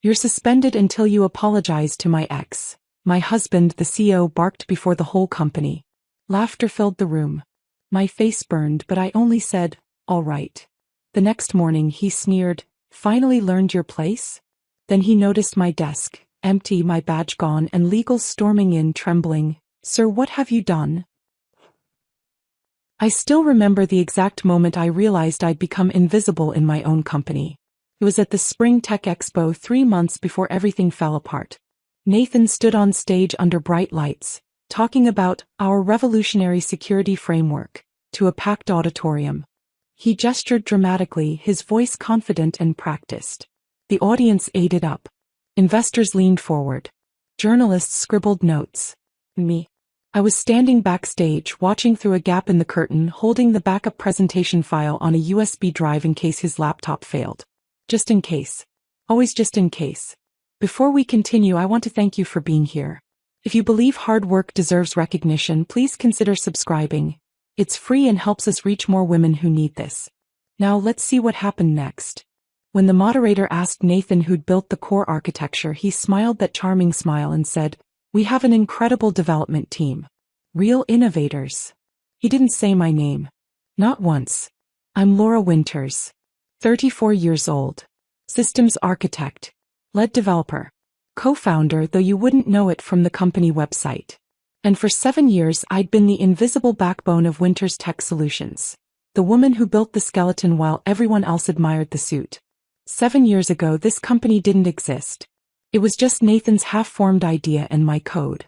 You're suspended until you apologize to my ex. My husband, the CEO, barked before the whole company. Laughter filled the room. My face burned, but I only said, all right. The next morning he sneered, finally learned your place? Then he noticed my desk, empty, my badge gone, and legal storming in, trembling. Sir, what have you done? I still remember the exact moment I realized I'd become invisible in my own company. It was at the Spring Tech Expo 3 months before everything fell apart. Nathan stood on stage under bright lights, talking about our revolutionary security framework to a packed auditorium. He gestured dramatically, his voice confident and practiced. The audience ate it up. Investors leaned forward. Journalists scribbled notes. Me. I was standing backstage, watching through a gap in the curtain, holding the backup presentation file on a USB drive in case his laptop failed. Just in case. Always just in case. Before we continue, I want to thank you for being here. If you believe hard work deserves recognition, please consider subscribing. It's free and helps us reach more women who need this. Now let's see what happened next. When the moderator asked Nathan who'd built the core architecture, he smiled that charming smile and said, "We have an incredible development team. Real innovators." He didn't say my name. Not once. I'm Laura Winters. 34 years old. Systems architect. Lead developer. Co-founder, though you wouldn't know it from the company website. And for 7 years I'd been the invisible backbone of Winters Tech Solutions. The woman who built the skeleton while everyone else admired the suit. 7 years ago this company didn't exist. It was just Nathan's half-formed idea and my code.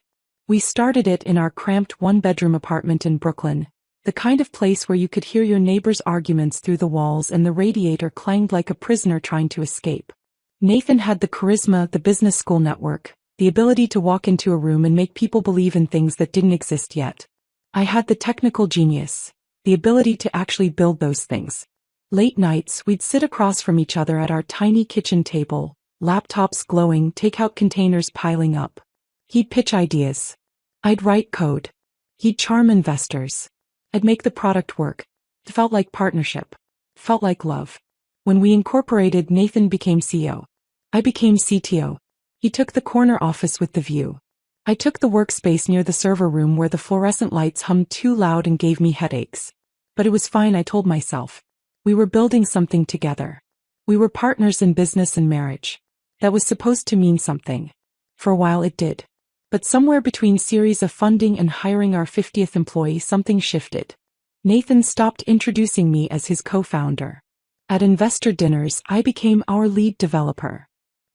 We started it in our cramped one-bedroom apartment in Brooklyn, the kind of place where you could hear your neighbor's arguments through the walls and the radiator clanged like a prisoner trying to escape. Nathan had the charisma, the business school network, the ability to walk into a room and make people believe in things that didn't exist yet. I had the technical genius, the ability to actually build those things. Late nights, we'd sit across from each other at our tiny kitchen table, laptops glowing, takeout containers piling up. He'd pitch ideas. I'd write code. He'd charm investors. I'd make the product work. It felt like partnership. It felt like love. When we incorporated, Nathan became CEO. I became CTO. He took the corner office with the view. I took the workspace near the server room where the fluorescent lights hummed too loud and gave me headaches. But it was fine, I told myself. We were building something together. We were partners in business and marriage. That was supposed to mean something. For a while it did. But somewhere between series of funding and hiring our 50th employee, something shifted. Nathan stopped introducing me as his co-founder. At investor dinners, I became our lead developer.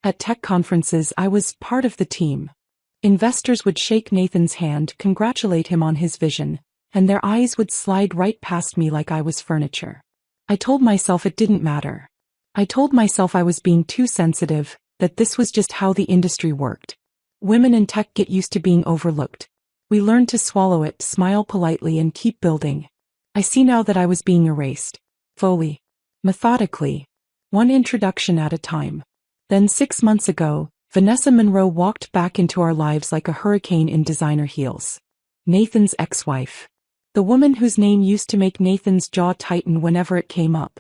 At tech conferences, I was part of the team. Investors would shake Nathan's hand, congratulate him on his vision, and their eyes would slide right past me like I was furniture. I told myself it didn't matter. I told myself I was being too sensitive, that this was just how the industry worked. Women in tech get used to being overlooked. We learned to swallow it, smile politely, and keep building. I see now that I was being erased. Slowly. Methodically. One introduction at a time. Then 6 months ago, Vanessa Monroe walked back into our lives like a hurricane in designer heels. Nathan's ex-wife. The woman whose name used to make Nathan's jaw tighten whenever it came up.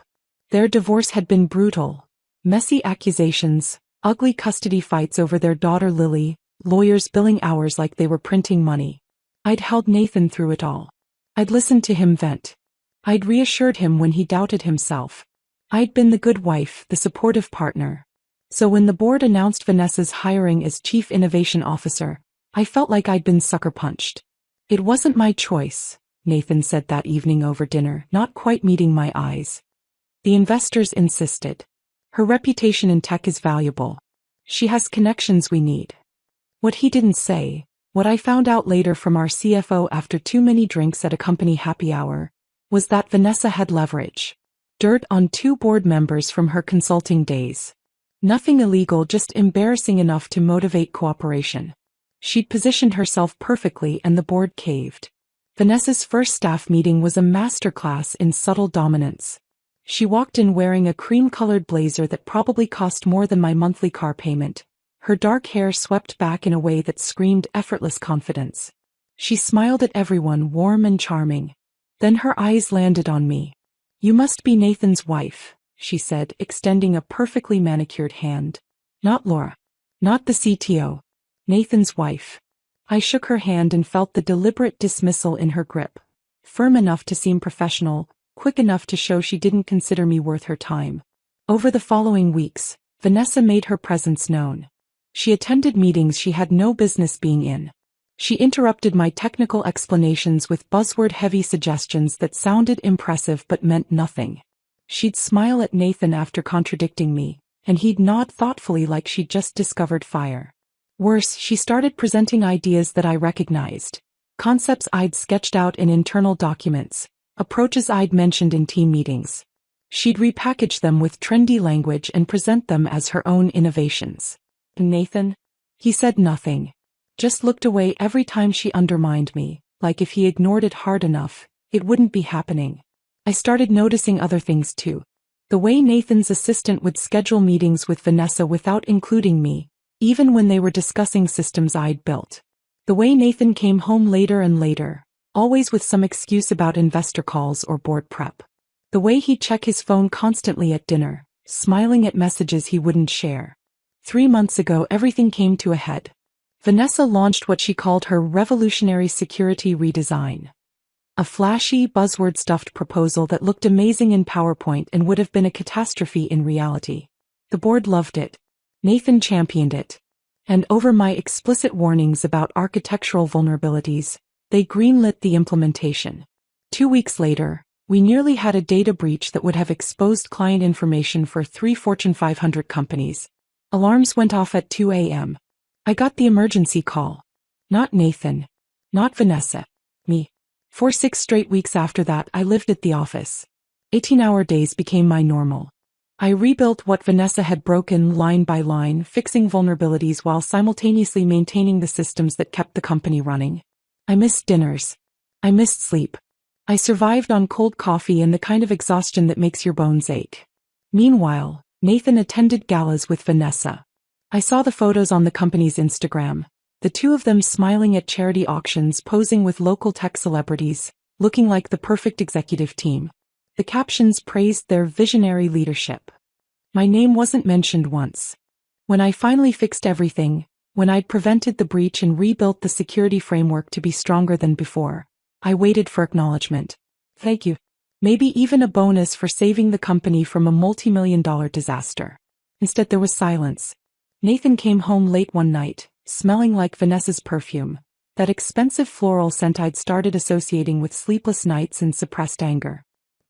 Their divorce had been brutal. Messy accusations, ugly custody fights over their daughter Lily, lawyers billing hours like they were printing money. I'd held Nathan through it all. I'd listened to him vent. I'd reassured him when he doubted himself. I'd been the good wife, the supportive partner. So when the board announced Vanessa's hiring as Chief Innovation Officer, I felt like I'd been sucker punched. It wasn't my choice, Nathan said that evening over dinner, not quite meeting my eyes. The investors insisted. Her reputation in tech is valuable. She has connections we need. What he didn't say, what I found out later from our CFO after too many drinks at a company happy hour, was that Vanessa had leverage. Dirt on 2 board members from her consulting days. Nothing illegal, just embarrassing enough to motivate cooperation. She'd positioned herself perfectly and the board caved. Vanessa's first staff meeting was a masterclass in subtle dominance. She walked in wearing a cream-colored blazer that probably cost more than my monthly car payment. Her dark hair swept back in a way that screamed effortless confidence. She smiled at everyone, warm and charming. Then her eyes landed on me. "You must be Nathan's wife," she said, extending a perfectly manicured hand. Not Laura. Not the CTO. Nathan's wife. I shook her hand and felt the deliberate dismissal in her grip. Firm enough to seem professional, quick enough to show she didn't consider me worth her time. Over the following weeks, Vanessa made her presence known. She attended meetings she had no business being in. She interrupted my technical explanations with buzzword-heavy suggestions that sounded impressive but meant nothing. She'd smile at Nathan after contradicting me, and he'd nod thoughtfully like she'd just discovered fire. Worse, she started presenting ideas that I recognized, concepts I'd sketched out in internal documents, approaches I'd mentioned in team meetings. She'd repackage them with trendy language and present them as her own innovations. Nathan? He said nothing. Just looked away every time she undermined me, like if he ignored it hard enough, it wouldn't be happening. I started noticing other things too. The way Nathan's assistant would schedule meetings with Vanessa without including me, even when they were discussing systems I'd built. The way Nathan came home later and later, always with some excuse about investor calls or board prep. The way he'd check his phone constantly at dinner, smiling at messages he wouldn't share. 3 months ago everything came to a head. Vanessa launched what she called her revolutionary security redesign. A flashy, buzzword-stuffed proposal that looked amazing in PowerPoint and would have been a catastrophe in reality. The board loved it. Nathan championed it. And over my explicit warnings about architectural vulnerabilities, they greenlit the implementation. 2 weeks later, we nearly had a data breach that would have exposed client information for 3 Fortune 500 companies. Alarms went off at 2 a.m. I got the emergency call. Not Nathan. Not Vanessa. Me. For 6 straight weeks after that, I lived at the office. 18-hour days became my normal. I rebuilt what Vanessa had broken line by line, fixing vulnerabilities while simultaneously maintaining the systems that kept the company running. I missed dinners. I missed sleep. I survived on cold coffee and the kind of exhaustion that makes your bones ache. Meanwhile, Nathan attended galas with Vanessa. I saw the photos on the company's Instagram, the two of them smiling at charity auctions, posing with local tech celebrities, looking like the perfect executive team. The captions praised their visionary leadership. My name wasn't mentioned once. When I finally fixed everything, when I'd prevented the breach and rebuilt the security framework to be stronger than before, I waited for acknowledgement. Thank you. Maybe even a bonus for saving the company from a multi-million-dollar disaster. Instead there was silence. Nathan came home late one night, smelling like Vanessa's perfume, that expensive floral scent I'd started associating with sleepless nights and suppressed anger.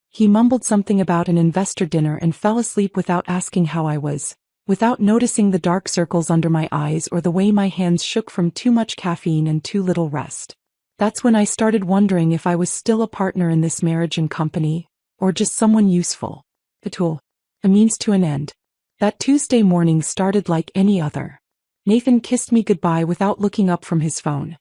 He mumbled something about an investor dinner and fell asleep without asking how I was, without noticing the dark circles under my eyes or the way my hands shook from too much caffeine and too little rest. That's when I started wondering if I was still a partner in this marriage and company, or just someone useful. A tool. A means to an end. That Tuesday morning started like any other. Nathan kissed me goodbye without looking up from his phone.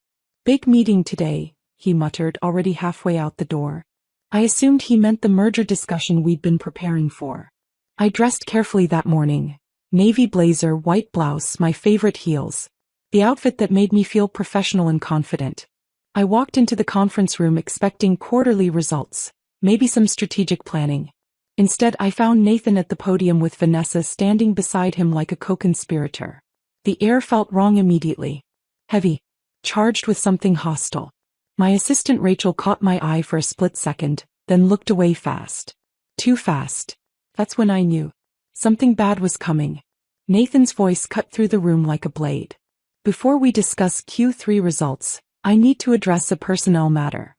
Big meeting today, he muttered, already halfway out the door. I assumed he meant the merger discussion we'd been preparing for. I dressed carefully that morning. Navy blazer, white blouse, my favorite heels. The outfit that made me feel professional and confident. I walked into the conference room expecting quarterly results, maybe some strategic planning. Instead, I found Nathan at the podium with Vanessa standing beside him like a co-conspirator. The air felt wrong immediately. Heavy. Charged with something hostile. My assistant Rachel caught my eye for a split second, then looked away fast. Too fast. That's when I knew. Something bad was coming. Nathan's voice cut through the room like a blade. Before we discuss Q3 results, I need to address a personnel matter.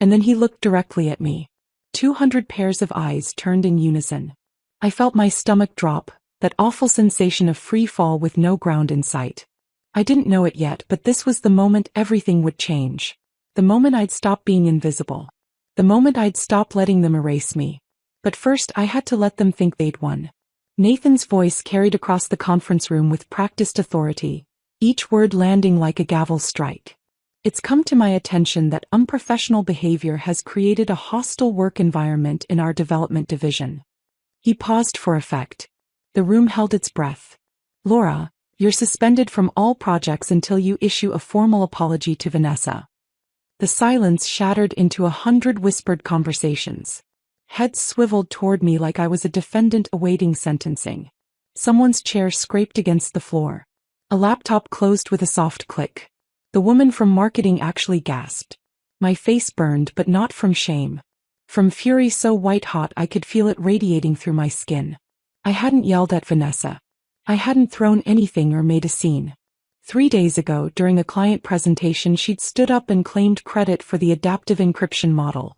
And then he looked directly at me. 200 pairs of eyes turned in unison. I felt my stomach drop, that awful sensation of free fall with no ground in sight. I didn't know it yet, but this was the moment everything would change. The moment I'd stop being invisible. The moment I'd stop letting them erase me. But first I had to let them think they'd won. Nathan's voice carried across the conference room with practiced authority, each word landing like a gavel strike. It's come to my attention that unprofessional behavior has created a hostile work environment in our development division. He paused for effect. The room held its breath. Laura, you're suspended from all projects until you issue a formal apology to Vanessa. The silence shattered into 100 whispered conversations. Heads swiveled toward me like I was a defendant awaiting sentencing. Someone's chair scraped against the floor. A laptop closed with a soft click. The woman from marketing actually gasped. My face burned, but not from shame. From fury so white-hot I could feel it radiating through my skin. I hadn't yelled at Vanessa. I hadn't thrown anything or made a scene. 3 days ago, during a client presentation, she'd stood up and claimed credit for the adaptive encryption model.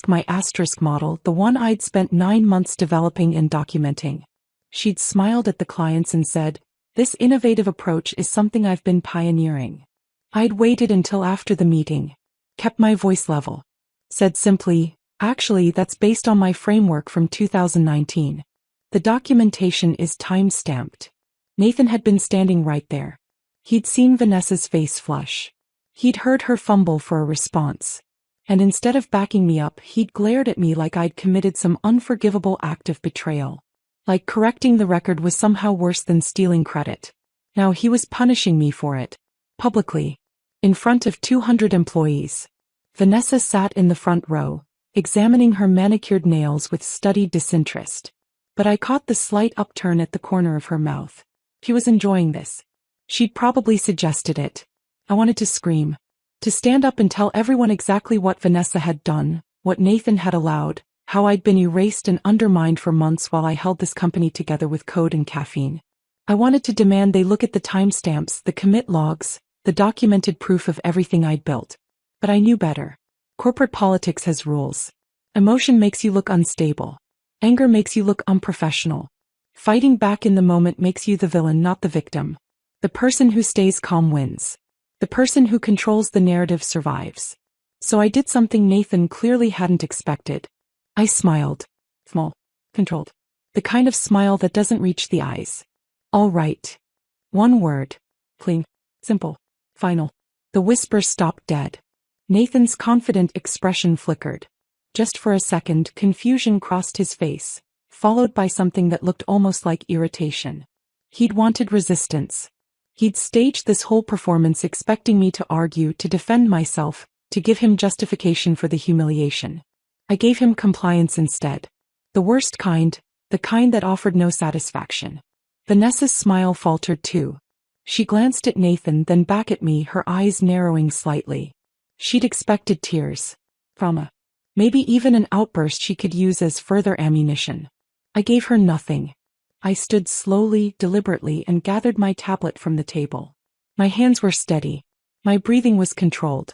My asterisk model, the one I'd spent 9 months developing and documenting. She'd smiled at the clients and said, "This innovative approach is something I've been pioneering." I'd waited until after the meeting, kept my voice level, said simply, "Actually, that's based on my framework from 2019. The documentation is time-stamped." Nathan had been standing right there. He'd seen Vanessa's face flush. He'd heard her fumble for a response. And instead of backing me up, he'd glared at me like I'd committed some unforgivable act of betrayal. Like correcting the record was somehow worse than stealing credit. Now he was punishing me for it. Publicly. In front of 200 employees. Vanessa sat in the front row, examining her manicured nails with studied disinterest. But I caught the slight upturn at the corner of her mouth. She was enjoying this. She'd probably suggested it. I wanted to scream. To stand up and tell everyone exactly what Vanessa had done, what Nathan had allowed, how I'd been erased and undermined for months while I held this company together with code and caffeine. I wanted to demand they look at the timestamps, the commit logs, the documented proof of everything I'd built. But I knew better. Corporate politics has rules. Emotion makes you look unstable. Anger makes you look unprofessional. Fighting back in the moment makes you the villain, not the victim. The person who stays calm wins. The person who controls the narrative survives. So I did something Nathan clearly hadn't expected. I smiled. Small. Controlled. The kind of smile that doesn't reach the eyes. All right. One word. Clean. Simple. Final. The whisper stopped dead. Nathan's confident expression flickered. Just for a second, confusion crossed his face, followed by something that looked almost like irritation. He'd wanted resistance. He'd staged this whole performance expecting me to argue, to defend myself, to give him justification for the humiliation. I gave him compliance instead. The worst kind, the kind that offered no satisfaction. Vanessa's smile faltered too. She glanced at Nathan, then back at me, her eyes narrowing slightly. She'd expected tears. Trauma. Maybe even an outburst she could use as further ammunition. I gave her nothing. I stood slowly, deliberately, and gathered my tablet from the table. My hands were steady. My breathing was controlled.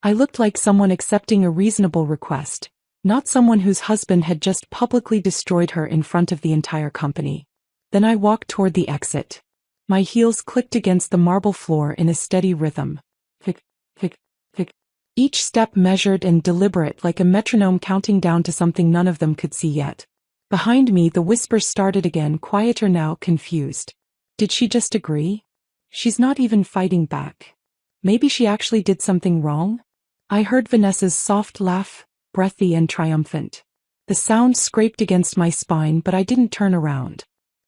I looked like someone accepting a reasonable request, not someone whose husband had just publicly destroyed her in front of the entire company. Then I walked toward the exit. My heels clicked against the marble floor in a steady rhythm. Click, click, click. Each step measured and deliberate, like a metronome counting down to something none of them could see yet. Behind me, the whispers started again, quieter now, confused. Did she just agree? She's not even fighting back. Maybe she actually did something wrong? I heard Vanessa's soft laugh, breathy and triumphant. The sound scraped against my spine, but I didn't turn around.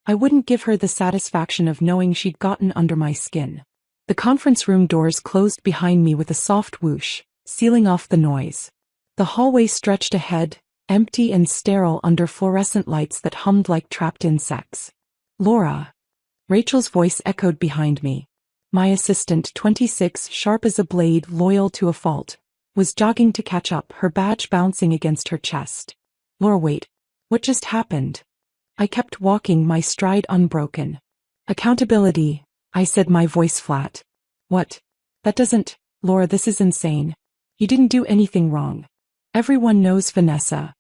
I wouldn't give her the satisfaction of knowing she'd gotten under my skin. The conference room doors closed behind me with a soft whoosh, sealing off the noise. The hallway stretched ahead, empty and sterile under fluorescent lights that hummed like trapped insects. Laura. Rachel's voice echoed behind me. My assistant, 26, sharp as a blade, loyal to a fault, was jogging to catch up, her badge bouncing against her chest. Laura, wait. What just happened? I kept walking, my stride unbroken. Accountability, I said, my voice flat. What? That doesn't... Laura, this is insane. You didn't do anything wrong. Everyone knows Vanessa.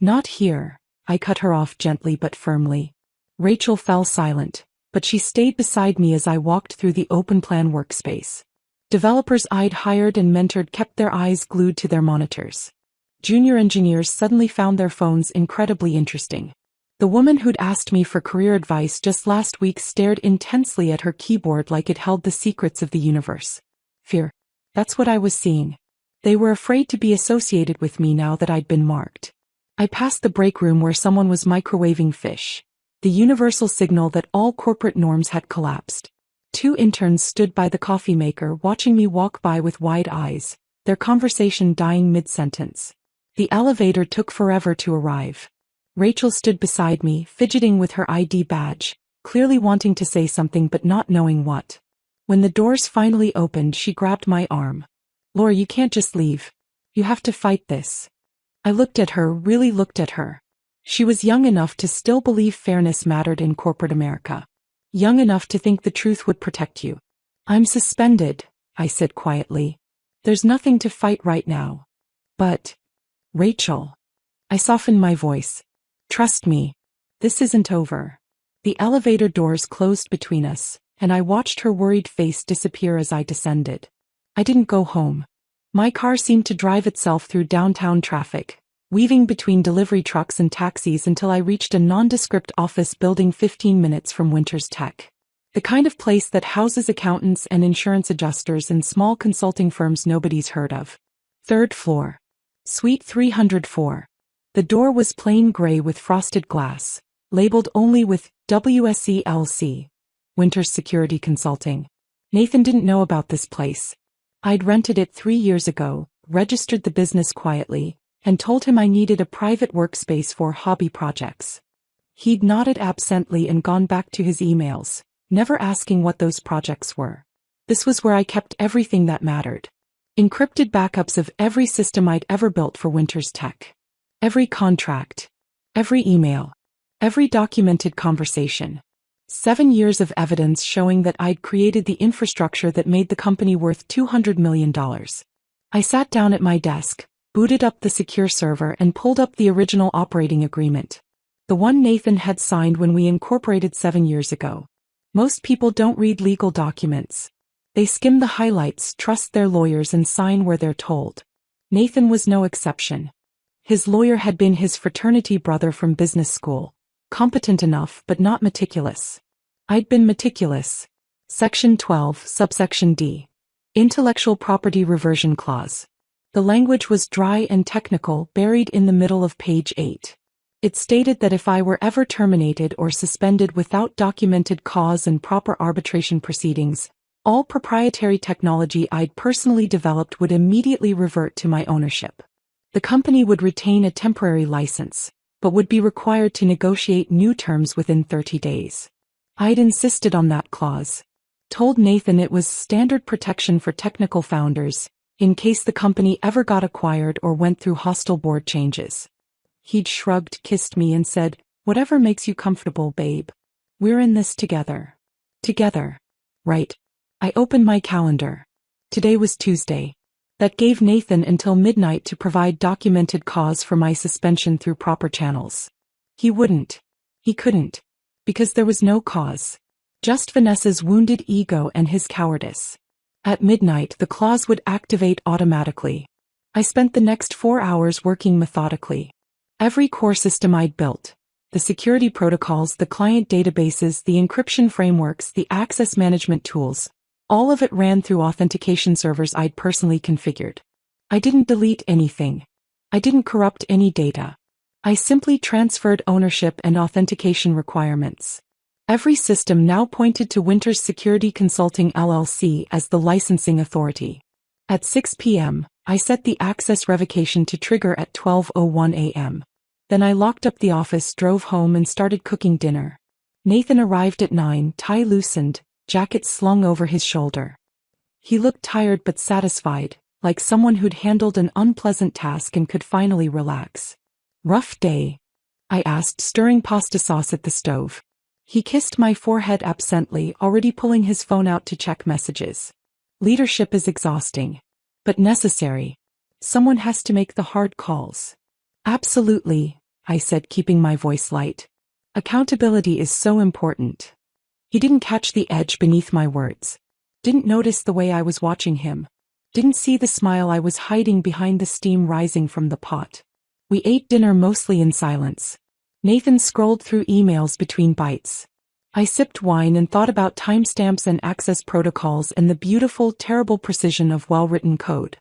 Not here, I cut her off gently but firmly. Rachel fell silent, but she stayed beside me as I walked through the open plan workspace. Developers I'd hired and mentored kept their eyes glued to their monitors. Junior engineers suddenly found their phones incredibly interesting. The woman who'd asked me for career advice just last week stared intensely at her keyboard like it held the secrets of the universe. Fear. That's what I was seeing. They were afraid to be associated with me now that I'd been marked. I passed the break room where someone was microwaving fish. The universal signal that all corporate norms had collapsed. 2 interns stood by the coffee maker watching me walk by with wide eyes, their conversation dying mid-sentence. The elevator took forever to arrive. Rachel stood beside me, fidgeting with her ID badge, clearly wanting to say something but not knowing what. When the doors finally opened, she grabbed my arm. "Laura, you can't just leave. You have to fight this." I looked at her, really looked at her. She was young enough to still believe fairness mattered in corporate America. Young enough to think the truth would protect you. "I'm suspended," I said quietly. "There's nothing to fight right now." "But, Rachel." I softened my voice. "Trust me. This isn't over." The elevator doors closed between us, and I watched her worried face disappear as I descended. I didn't go home. My car seemed to drive itself through downtown traffic, weaving between delivery trucks and taxis until I reached a nondescript office building 15 minutes from Winters Tech. The kind of place that houses accountants and insurance adjusters and small consulting firms nobody's heard of. Third floor. Suite 304. The door was plain gray with frosted glass, labeled only with WSELC, Winters Security Consulting. Nathan didn't know about this place. I'd rented it 3 years ago, registered the business quietly, and told him I needed a private workspace for hobby projects. He'd nodded absently and gone back to his emails, never asking what those projects were. This was where I kept everything that mattered. Encrypted backups of every system I'd ever built for Winters Tech. Every contract. Every email. Every documented conversation. 7 years of evidence showing that I'd created the infrastructure that made the company worth $200 million. I sat down at my desk, booted up the secure server and pulled up the original operating agreement. The one Nathan had signed when we incorporated 7 years ago. Most people don't read legal documents. They skim the highlights, trust their lawyers and sign where they're told. Nathan was no exception. His lawyer had been his fraternity brother from business school, competent enough but not meticulous. I'd been meticulous. Section 12, subsection D. Intellectual Property Reversion Clause. The language was dry and technical, buried in the middle of page 8. It stated that if I were ever terminated or suspended without documented cause and proper arbitration proceedings, all proprietary technology I'd personally developed would immediately revert to my ownership. The company would retain a temporary license, but would be required to negotiate new terms within 30 days. I'd insisted on that clause. Told Nathan it was standard protection for technical founders, in case the company ever got acquired or went through hostile board changes. He'd shrugged, kissed me and said, "Whatever makes you comfortable, babe. We're in this together." Together. Right. I opened my calendar. Today was Tuesday. That gave Nathan until midnight to provide documented cause for my suspension through proper channels. He wouldn't. He couldn't. Because there was no cause. Just Vanessa's wounded ego and his cowardice. At midnight the clause would activate automatically. I spent the next 4 hours working methodically. Every core system I'd built. The security protocols, the client databases, the encryption frameworks, the access management tools. All of it ran through authentication servers I'd personally configured. I didn't delete anything. I didn't corrupt any data. I simply transferred ownership and authentication requirements. Every system now pointed to Winters Security Consulting LLC as the licensing authority. At 6 p.m., I set the access revocation to trigger at 12:01 a.m. Then I locked up the office, drove home and started cooking dinner. Nathan arrived at 9, tie loosened, jacket slung over his shoulder. He looked tired but satisfied, like someone who'd handled an unpleasant task and could finally relax. "Rough day?" I asked, stirring pasta sauce at the stove. He kissed my forehead absently, already pulling his phone out to check messages. "Leadership is exhausting. But necessary. Someone has to make the hard calls." "Absolutely," I said, keeping my voice light. "Accountability is so important." He didn't catch the edge beneath my words. Didn't notice the way I was watching him. Didn't see the smile I was hiding behind the steam rising from the pot. We ate dinner mostly in silence. Nathan scrolled through emails between bites. I sipped wine and thought about timestamps and access protocols and the beautiful, terrible precision of well-written code.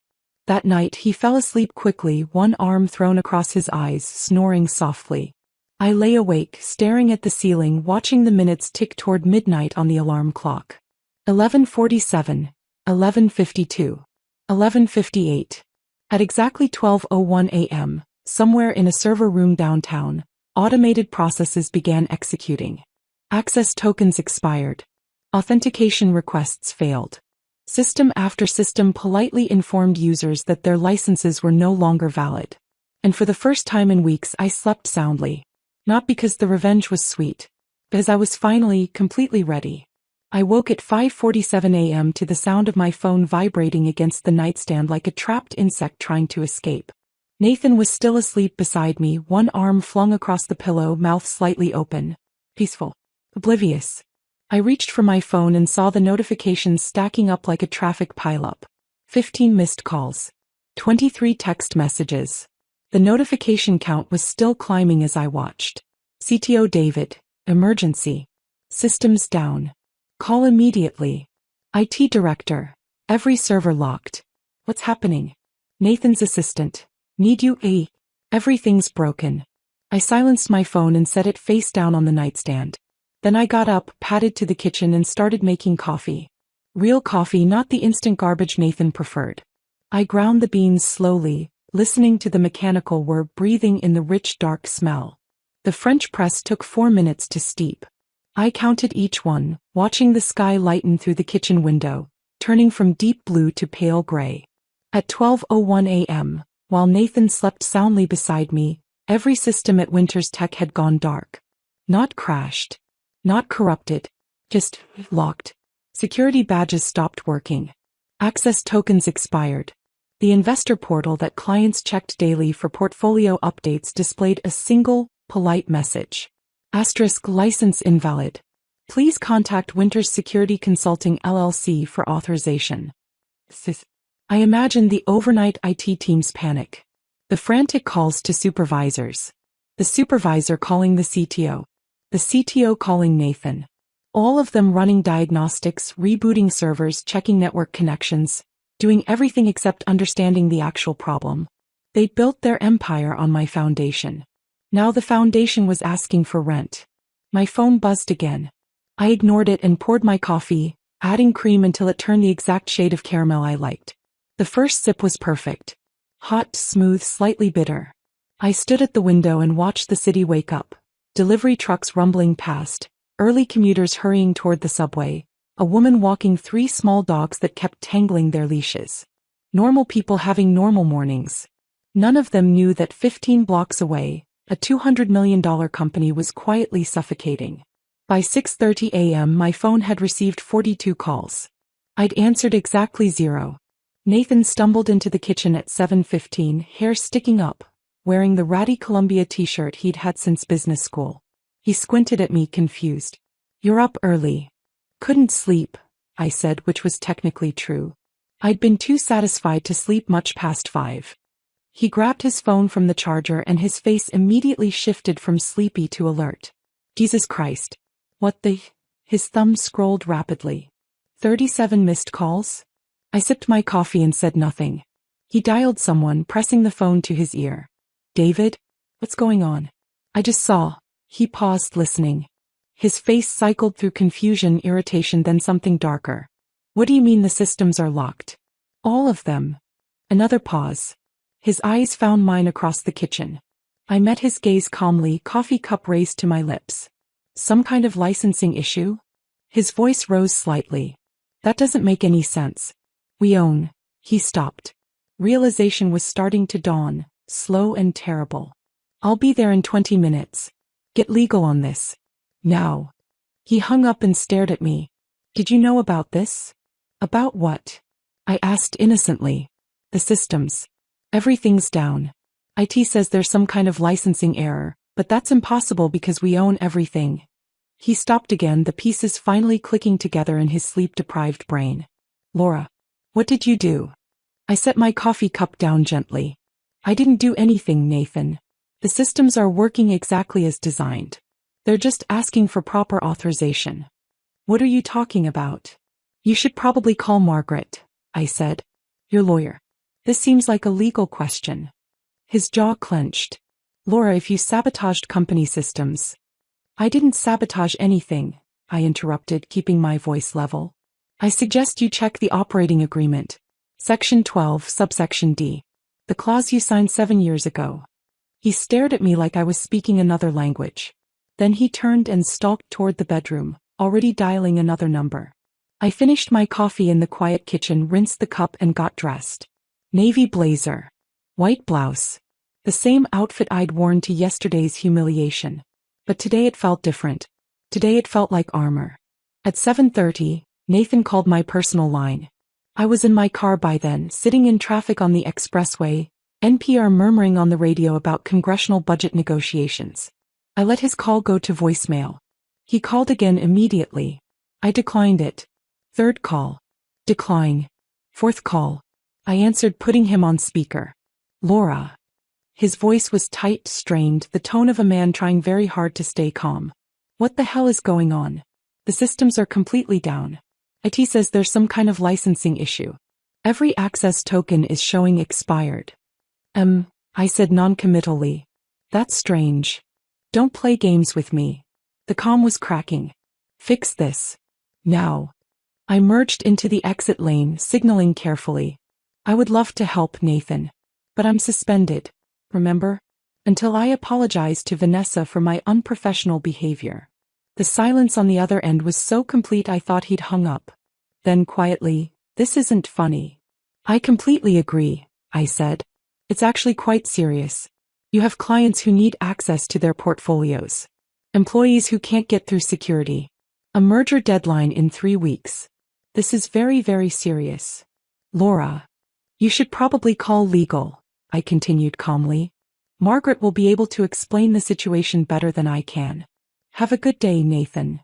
That night he fell asleep quickly, one arm thrown across his eyes, snoring softly. I lay awake, staring at the ceiling, watching the minutes tick toward midnight on the alarm clock. 11:47, 11:52, 11:58. At exactly 12:01 a.m., somewhere in a server room downtown, Automated processes began executing. Access tokens expired. Authentication requests failed. System after system politely informed users that their licenses were no longer valid. And for the first time in weeks I slept soundly. Not because the revenge was sweet, but as I was finally completely ready. I woke at 5:47 a.m. to the sound of my phone vibrating against the nightstand like a trapped insect trying to escape. Nathan was still asleep beside me, one arm flung across the pillow, mouth slightly open. Peaceful. Oblivious. I reached for my phone and saw the notifications stacking up like a traffic pileup. 15 missed calls. 23 text messages. The notification count was still climbing as I watched. CTO David. Emergency. Systems down. Call immediately. IT director. Every server locked. What's happening? Nathan's assistant. Need you? Everything's broken. I silenced my phone and set it face down on the nightstand. Then I got up, padded to the kitchen and started making coffee. Real coffee, not the instant garbage Nathan preferred. I ground the beans slowly, listening to the mechanical whir, breathing in the rich dark smell. The French press took 4 minutes to steep. I counted each one, watching the sky lighten through the kitchen window, turning from deep blue to pale gray. At 12:01 a.m., while Nathan slept soundly beside me, every system at Winters Tech had gone dark. Not crashed. Not corrupted. Just locked. Security badges stopped working. Access tokens expired. The investor portal that clients checked daily for portfolio updates displayed a single, polite message. * license invalid. Please contact Winters Security Consulting LLC for authorization. I imagined the overnight IT team's panic. The frantic calls to supervisors. The supervisor calling the CTO. The CTO calling Nathan. All of them running diagnostics, rebooting servers, checking network connections, doing everything except understanding the actual problem. They'd built their empire on my foundation. Now the foundation was asking for rent. My phone buzzed again. I ignored it and poured my coffee, adding cream until it turned the exact shade of caramel I liked. The first sip was perfect. Hot, smooth, slightly bitter. I stood at the window and watched the city wake up. Delivery trucks rumbling past, early commuters hurrying toward the subway, a woman walking 3 small dogs that kept tangling their leashes. Normal people having normal mornings. None of them knew that 15 blocks away, a $200 million company was quietly suffocating. By 6:30 a.m. my phone had received 42 calls. I'd answered exactly 0. Nathan stumbled into the kitchen at 7:15, hair sticking up, wearing the ratty Columbia t-shirt he'd had since business school. He squinted at me, confused. You're up early. Couldn't sleep, I said, which was technically true. I'd been too satisfied to sleep much past 5. He grabbed his phone from the charger and his face immediately shifted from sleepy to alert. Jesus Christ. What the? His thumb scrolled rapidly. 37 missed calls? I sipped my coffee and said nothing. He dialed someone, pressing the phone to his ear. David? What's going on? I just saw. He paused, listening. His face cycled through confusion, irritation, then something darker. What do you mean the systems are locked? All of them. Another pause. His eyes found mine across the kitchen. I met his gaze calmly, coffee cup raised to my lips. Some kind of licensing issue? His voice rose slightly. That doesn't make any sense. We own. He stopped. Realization was starting to dawn, slow and terrible. I'll be there in 20 minutes. Get legal on this. Now. He hung up and stared at me. Did you know about this? About what? I asked innocently. The systems. Everything's down. IT says there's some kind of licensing error, but that's impossible because we own everything. He stopped again, the pieces finally clicking together in his sleep-deprived brain. Laura. What did you do? I set my coffee cup down gently. I didn't do anything, Nathan. The systems are working exactly as designed. They're just asking for proper authorization. What are you talking about? You should probably call Margaret, I said. Your lawyer. This seems like a legal question. His jaw clenched. Laura, if you sabotaged company systems. I didn't sabotage anything, I interrupted, keeping my voice level. I suggest you check the operating agreement. Section 12, subsection D. The clause you signed 7 years ago. He stared at me like I was speaking another language. Then he turned and stalked toward the bedroom, already dialing another number. I finished my coffee in the quiet kitchen, rinsed the cup and got dressed. Navy blazer. White blouse. The same outfit I'd worn to yesterday's humiliation. But today it felt different. Today it felt like armor. At 7:30, Nathan called my personal line. I was in my car by then, sitting in traffic on the expressway, NPR murmuring on the radio about congressional budget negotiations. I let his call go to voicemail. He called again immediately. I declined it. Third call. Decline. Fourth call. I answered, putting him on speaker. Laura. His voice was tight, strained, the tone of a man trying very hard to stay calm. What the hell is going on? The systems are completely down. IT says there's some kind of licensing issue. Every access token is showing expired. I said non-committally. That's strange. Don't play games with me. The comm was cracking. Fix this. Now. I merged into the exit lane, signaling carefully. I would love to help, Nathan. But I'm suspended. Remember? Until I apologize to Vanessa for my unprofessional behavior. The silence on the other end was so complete I thought he'd hung up. Then quietly, this isn't funny. I completely agree, I said. It's actually quite serious. You have clients who need access to their portfolios. Employees who can't get through security. A merger deadline in 3 weeks. This is very, very serious. Laura. You should probably call legal, I continued calmly. Margaret will be able to explain the situation better than I can. Have a good day, Nathan.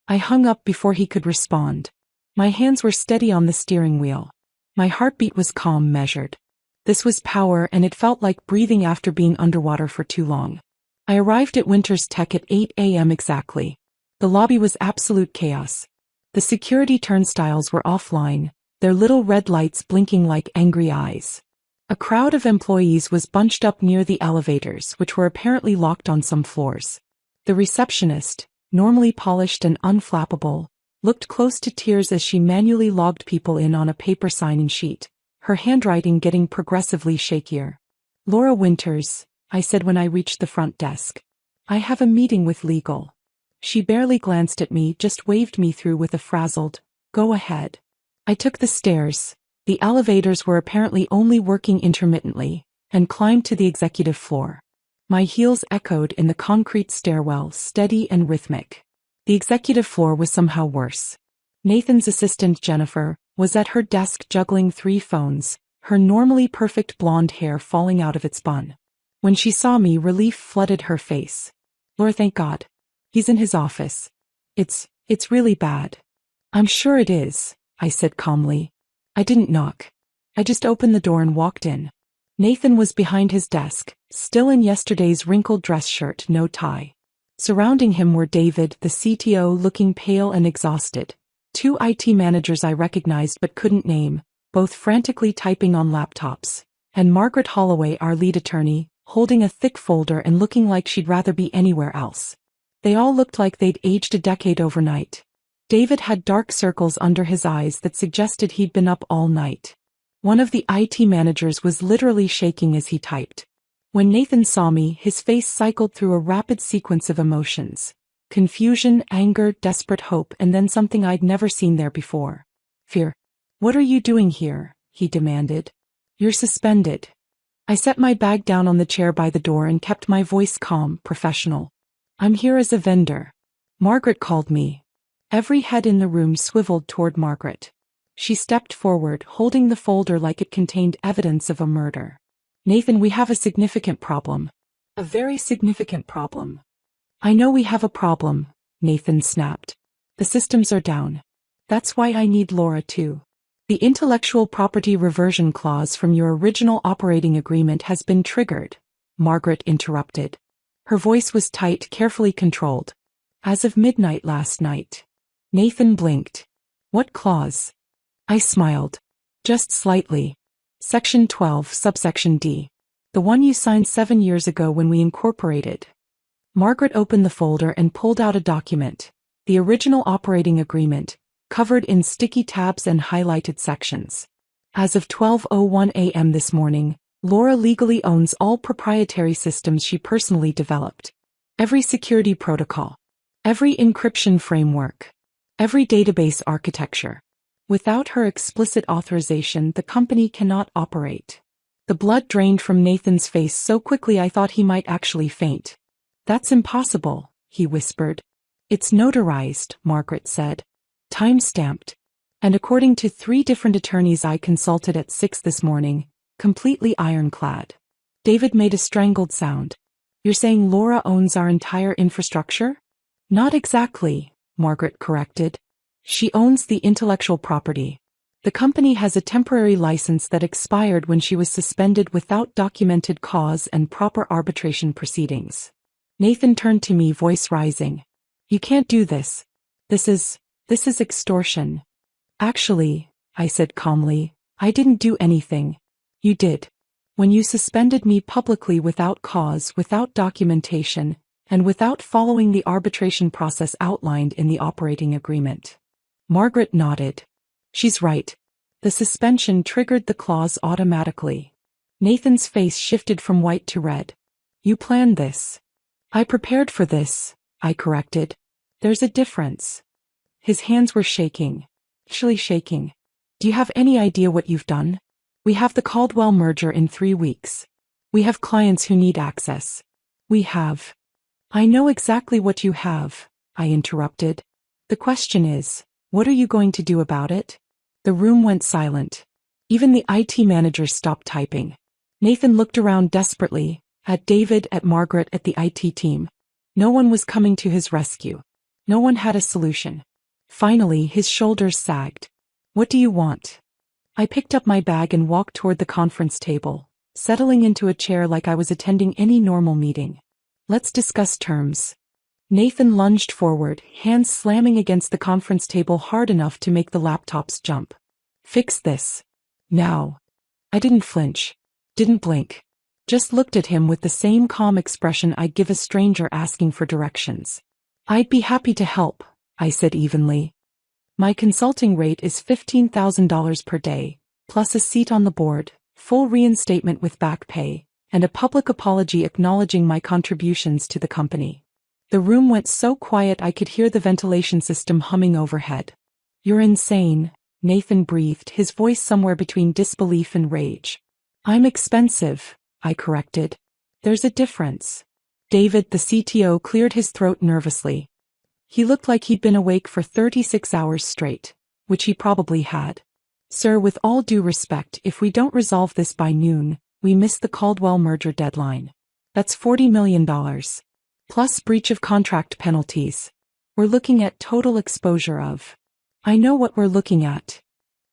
I hung up before he could respond. My hands were steady on the steering wheel. My heartbeat was calm, measured. This was power, and it felt like breathing after being underwater for too long. I arrived at Winters Tech at 8 a.m. exactly. The lobby was absolute chaos. The security turnstiles were offline, their little red lights blinking like angry eyes. A crowd of employees was bunched up near the elevators, which were apparently locked on some floors. The receptionist, normally polished and unflappable, looked close to tears as she manually logged people in on a paper sign-in sheet, her handwriting getting progressively shakier. Laura Winters, I said when I reached the front desk. I have a meeting with legal. She barely glanced at me, just waved me through with a frazzled, go ahead. I took the stairs. The elevators were apparently only working intermittently, and climbed to the executive floor. My heels echoed in the concrete stairwell, steady and rhythmic. The executive floor was somehow worse. Nathan's assistant, Jennifer, was at her desk juggling 3 phones, her normally perfect blonde hair falling out of its bun. When she saw me, relief flooded her face. Laura, thank God. He's in his office. It's really bad. I'm sure it is, I said calmly. I didn't knock. I just opened the door and walked in. Nathan was behind his desk, still in yesterday's wrinkled dress shirt, no tie. Surrounding him were David, the CTO, looking pale and exhausted, 2 IT managers I recognized but couldn't name, both frantically typing on laptops, and Margaret Holloway, our lead attorney, holding a thick folder and looking like she'd rather be anywhere else. They all looked like they'd aged a decade overnight. David had dark circles under his eyes that suggested he'd been up all night. One of the IT managers was literally shaking as he typed. When Nathan saw me, his face cycled through a rapid sequence of emotions. Confusion, anger, desperate hope, and then something I'd never seen there before. Fear. What are you doing here? He demanded. You're suspended. I set my bag down on the chair by the door and kept my voice calm, professional. I'm here as a vendor. Margaret called me. Every head in the room swiveled toward Margaret. She stepped forward, holding the folder like it contained evidence of a murder. Nathan, we have a significant problem. A very significant problem. I know we have a problem, Nathan snapped. The systems are down. That's why I need Laura too. The intellectual property reversion clause from your original operating agreement has been triggered, Margaret interrupted. Her voice was tight, carefully controlled. As of midnight last night. Nathan blinked. What clause? I smiled. Just slightly. Section 12, subsection D. The one you signed 7 years ago when we incorporated. Margaret opened the folder and pulled out a document. The original operating agreement, covered in sticky tabs and highlighted sections. As of 12:01 a.m. this morning, Laura legally owns all proprietary systems she personally developed. Every security protocol. Every encryption framework. Every database architecture. Without her explicit authorization, the company cannot operate. The blood drained from Nathan's face so quickly I thought he might actually faint. That's impossible, he whispered. It's notarized, Margaret said. Time-stamped. And according to 3 different attorneys I consulted at 6 this morning, completely ironclad. David made a strangled sound. You're saying Laura owns our entire infrastructure? Not exactly, Margaret corrected. She owns the intellectual property. The company has a temporary license that expired when she was suspended without documented cause and proper arbitration proceedings. Nathan turned to me, voice rising. You can't do this. This is extortion. Actually, I said calmly, I didn't do anything. You did. When you suspended me publicly without cause, without documentation, and without following the arbitration process outlined in the operating agreement. Margaret nodded. She's right. The suspension triggered the clause automatically. Nathan's face shifted from white to red. You planned this. I prepared for this, I corrected. There's a difference. His hands were shaking. Actually shaking. Do you have any idea what you've done? We have the Caldwell merger in 3 weeks. We have clients who need access. We have. I know exactly what you have, I interrupted. The question is, what are you going to do about it? The room went silent. Even the IT managers stopped typing. Nathan looked around desperately, at David, at Margaret, at the IT team. No one was coming to his rescue. No one had a solution. Finally, his shoulders sagged. What do you want? I picked up my bag and walked toward the conference table, settling into a chair like I was attending any normal meeting. Let's discuss terms. Nathan lunged forward, hands slamming against the conference table hard enough to make the laptops jump. Fix this. Now. I didn't flinch. Didn't blink. Just looked at him with the same calm expression I'd give a stranger asking for directions. I'd be happy to help, I said evenly. My consulting rate is $15,000 per day, plus a seat on the board, full reinstatement with back pay, and a public apology acknowledging my contributions to the company. The room went so quiet I could hear the ventilation system humming overhead. You're insane, Nathan breathed, his voice somewhere between disbelief and rage. I'm expensive, I corrected. There's a difference. David, the CTO, cleared his throat nervously. He looked like he'd been awake for 36 hours straight, which he probably had. Sir, with all due respect, if we don't resolve this by noon, we miss the Caldwell merger deadline. That's $40 million. Plus breach of contract penalties. We're looking at total exposure of. I know what we're looking at.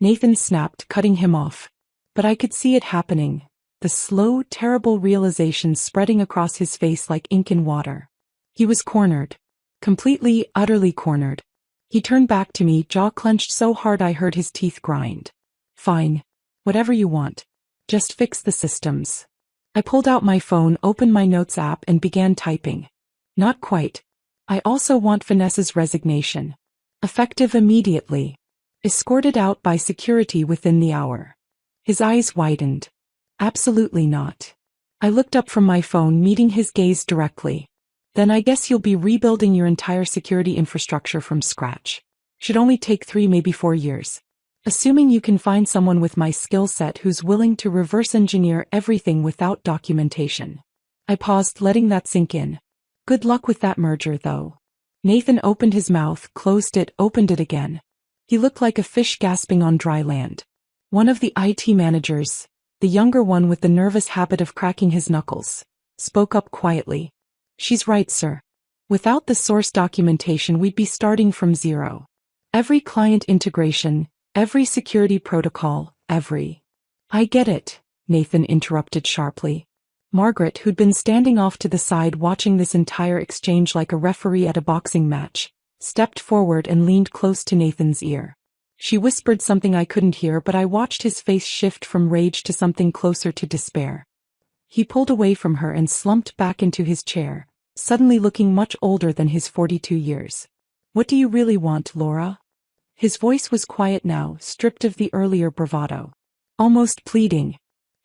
Nathan snapped, cutting him off. But I could see it happening. The slow, terrible realization spreading across his face like ink in water. He was cornered. Completely, utterly cornered. He turned back to me, jaw clenched so hard I heard his teeth grind. Fine. Whatever you want. Just fix the systems. I pulled out my phone, opened my notes app and began typing. Not quite. I also want Vanessa's resignation. Effective immediately. Escorted out by security within the hour. His eyes widened. Absolutely not. I looked up from my phone, meeting his gaze directly. Then I guess you'll be rebuilding your entire security infrastructure from scratch. Should only take 3, maybe 4 years. Assuming you can find someone with my skill set who's willing to reverse engineer everything without documentation. I paused, letting that sink in. Good luck with that merger, though. Nathan opened his mouth, closed it, opened it again. He looked like a fish gasping on dry land. One of the IT managers, the younger one with the nervous habit of cracking his knuckles, spoke up quietly. She's right, sir. Without the source documentation, we'd be starting from zero. Every client integration, every security protocol, every. I get it, Nathan interrupted sharply. Margaret, who'd been standing off to the side watching this entire exchange like a referee at a boxing match, stepped forward and leaned close to Nathan's ear. She whispered something I couldn't hear, but I watched his face shift from rage to something closer to despair. He pulled away from her and slumped back into his chair, suddenly looking much older than his 42 years. What do you really want, Laura? His voice was quiet now, stripped of the earlier bravado. Almost pleading.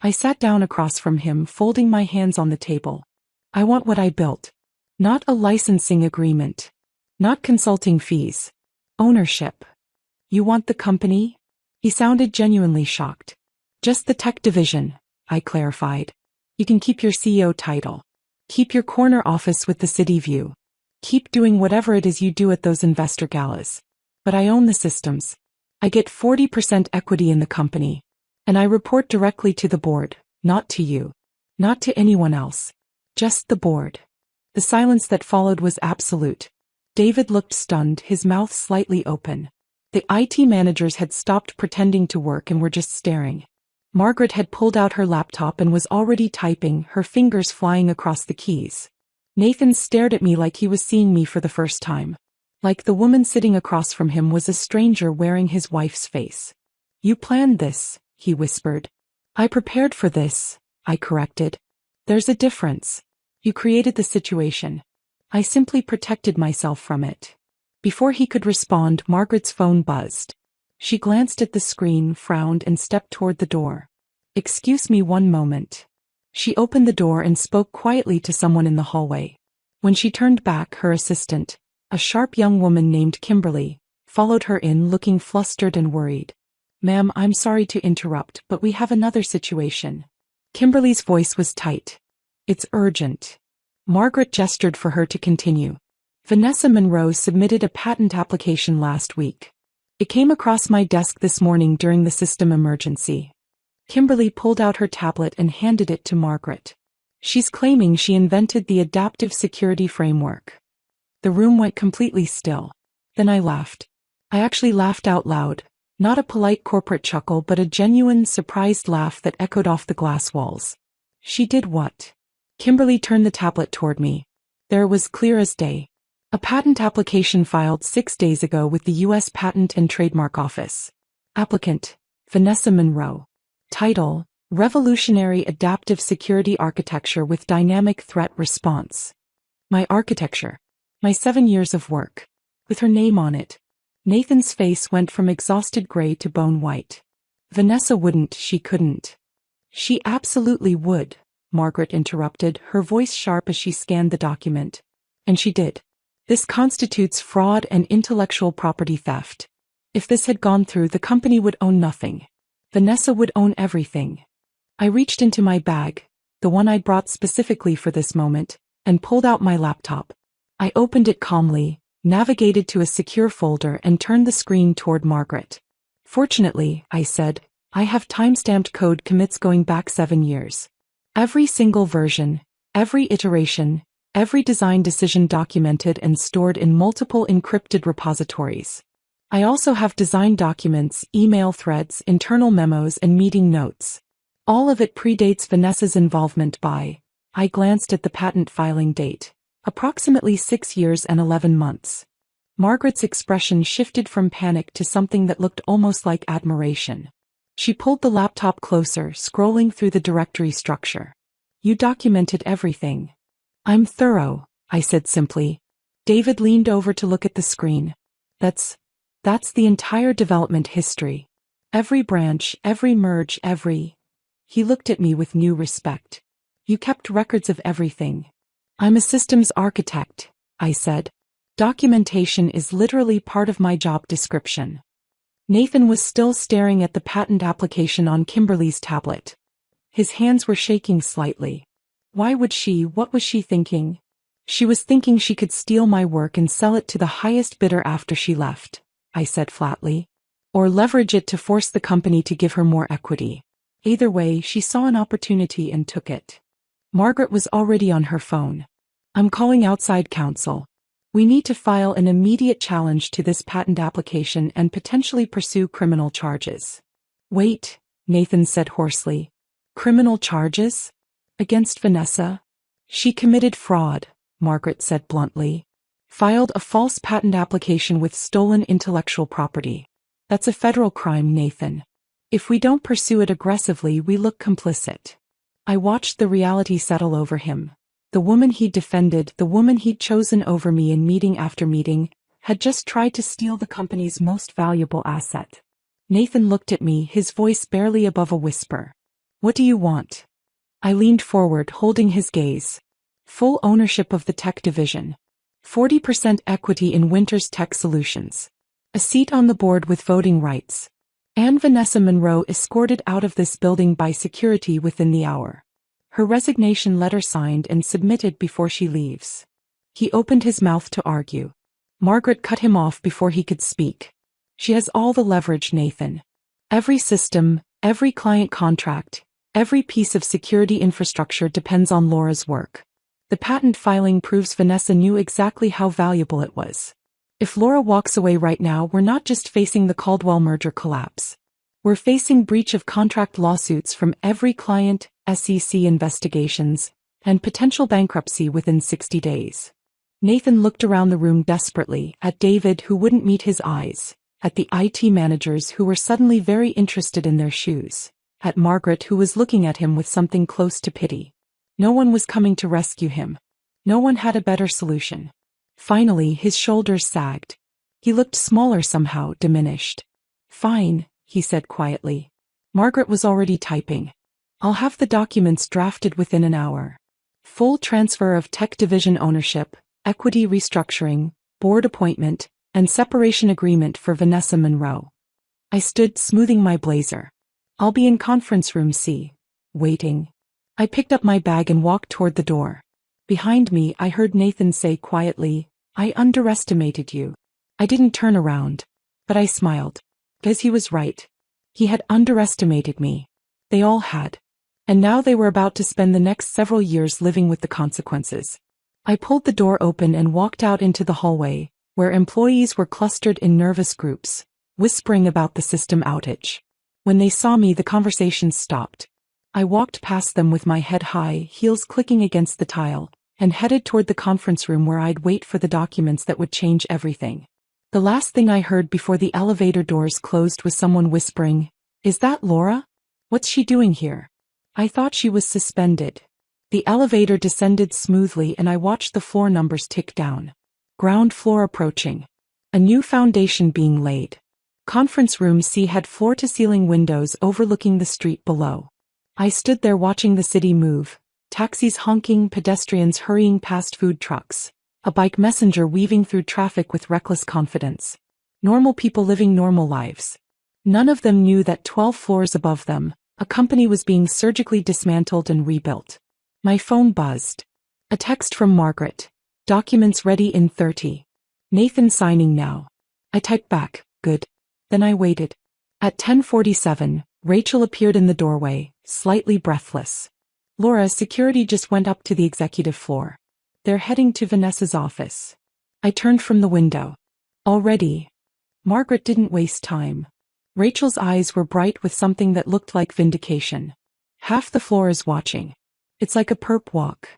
I sat down across from him, folding my hands on the table. I want what I built. Not a licensing agreement. Not consulting fees. Ownership. You want the company? He sounded genuinely shocked. Just the tech division, I clarified. You can keep your CEO title. Keep your corner office with the city view. Keep doing whatever it is you do at those investor galas. But I own the systems. I get 40% equity in the company. And I report directly to the board, not to you. Not to anyone else. Just the board. The silence that followed was absolute. David looked stunned, his mouth slightly open. The IT managers had stopped pretending to work and were just staring. Margaret had pulled out her laptop and was already typing, her fingers flying across the keys. Nathan stared at me like he was seeing me for the first time. Like the woman sitting across from him was a stranger wearing his wife's face. You planned this, he whispered. I prepared for this, I corrected. There's a difference. You created the situation. I simply protected myself from it. Before he could respond, Margaret's phone buzzed. She glanced at the screen, frowned, and stepped toward the door. Excuse me one moment. She opened the door and spoke quietly to someone in the hallway. When she turned back, her assistant, a sharp young woman named Kimberly, followed her in, looking flustered and worried. Ma'am, I'm sorry to interrupt, but we have another situation. Kimberly's voice was tight. It's urgent. Margaret gestured for her to continue. Vanessa Monroe submitted a patent application last week. It came across my desk this morning during the system emergency. Kimberly pulled out her tablet and handed it to Margaret. She's claiming she invented the adaptive security framework. The room went completely still. Then I laughed. I actually laughed out loud, not a polite corporate chuckle but a genuine, surprised laugh that echoed off the glass walls. She did what? Kimberly turned the tablet toward me. There it was, clear as day. A patent application filed 6 days ago with the U.S. Patent and Trademark Office. Applicant, Vanessa Monroe. Title, Revolutionary Adaptive Security Architecture with Dynamic Threat Response. My architecture. My 7 years of work. With her name on it. Nathan's face went from exhausted gray to bone white. Vanessa wouldn't, she couldn't. She absolutely would, Margaret interrupted, her voice sharp as she scanned the document. And she did. This constitutes fraud and intellectual property theft. If this had gone through, the company would own nothing. Vanessa would own everything. I reached into my bag, the one I'd brought specifically for this moment, and pulled out my laptop. I opened it calmly, navigated to a secure folder and turned the screen toward Margaret. Fortunately, I said, I have timestamped code commits going back 7 years. Every single version, every iteration, every design decision documented and stored in multiple encrypted repositories. I also have design documents, email threads, internal memos, and meeting notes. All of it predates Vanessa's involvement by, I glanced at the patent filing date, approximately 6 years and 11 months. Margaret's expression shifted from panic to something that looked almost like admiration. She pulled the laptop closer, scrolling through the directory structure. You documented everything. I'm thorough, I said simply. David leaned over to look at the screen. That's the entire development history. Every branch, every merge, He looked at me with new respect. You kept records of everything. I'm a systems architect, I said. Documentation is literally part of my job description. Nathan was still staring at the patent application on Kimberly's tablet. His hands were shaking slightly. Why would she? What was she thinking? She was thinking she could steal my work and sell it to the highest bidder after she left, I said flatly. Or leverage it to force the company to give her more equity. Either way, she saw an opportunity and took it. Margaret was already on her phone. I'm calling outside counsel. We need to file an immediate challenge to this patent application and potentially pursue criminal charges. Wait, Nathan said hoarsely. Criminal charges? Against Vanessa? She committed fraud, Margaret said bluntly. Filed a false patent application with stolen intellectual property. That's a federal crime, Nathan. If we don't pursue it aggressively, we look complicit. I watched the reality settle over him. The woman he'd defended, the woman he'd chosen over me in meeting after meeting, had just tried to steal the company's most valuable asset. Nathan looked at me, his voice barely above a whisper. What do you want? I leaned forward, holding his gaze. Full ownership of the tech division. 40% equity in Winters Tech Solutions. A seat on the board with voting rights. And Vanessa Monroe escorted out of this building by security within the hour. Her resignation letter signed and submitted before she leaves. He opened his mouth to argue. Margaret cut him off before he could speak. She has all the leverage, Nathan. Every system, every client contract, every piece of security infrastructure depends on Laura's work. The patent filing proves Vanessa knew exactly how valuable it was. If Laura walks away right now, we're not just facing the Caldwell merger collapse. We're facing breach of contract lawsuits from every client, SEC investigations, and potential bankruptcy within 60 days. Nathan looked around the room desperately, at David who wouldn't meet his eyes, at the IT managers who were suddenly very interested in their shoes, at Margaret who was looking at him with something close to pity. No one was coming to rescue him. No one had a better solution. Finally, his shoulders sagged. He looked smaller somehow, diminished. Fine, he said quietly. Margaret was already typing. I'll have the documents drafted within an hour. Full transfer of tech division ownership, equity restructuring, board appointment, and separation agreement for Vanessa Monroe. I stood, smoothing my blazer. I'll be in conference room C. Waiting. I picked up my bag and walked toward the door. Behind me, I heard Nathan say quietly, I underestimated you. I didn't turn around, but I smiled. Because he was right. He had underestimated me. They all had. And now they were about to spend the next several years living with the consequences. I pulled the door open and walked out into the hallway, where employees were clustered in nervous groups, whispering about the system outage. When they saw me, the conversation stopped. I walked past them with my head high, heels clicking against the tile, and headed toward the conference room where I'd wait for the documents that would change everything. The last thing I heard before the elevator doors closed was someone whispering, "Is that Laura? What's she doing here? I thought she was suspended." The elevator descended smoothly and I watched the floor numbers tick down. Ground floor approaching. A new foundation being laid. Conference room C had floor-to-ceiling windows overlooking the street below. I stood there watching the city move, taxis honking, pedestrians hurrying past food trucks, a bike messenger weaving through traffic with reckless confidence. Normal people living normal lives. None of them knew that 12 floors above them, a company was being surgically dismantled and rebuilt. My phone buzzed. A text from Margaret. Documents ready in 30. Nathan signing now. I typed back, good. Then I waited. At 10:47, Rachel appeared in the doorway, slightly breathless. Laura, security just went up to the executive floor. They're heading to Vanessa's office. I turned from the window. Already. Margaret didn't waste time. Rachel's eyes were bright with something that looked like vindication. Half the floor is watching. It's like a perp walk.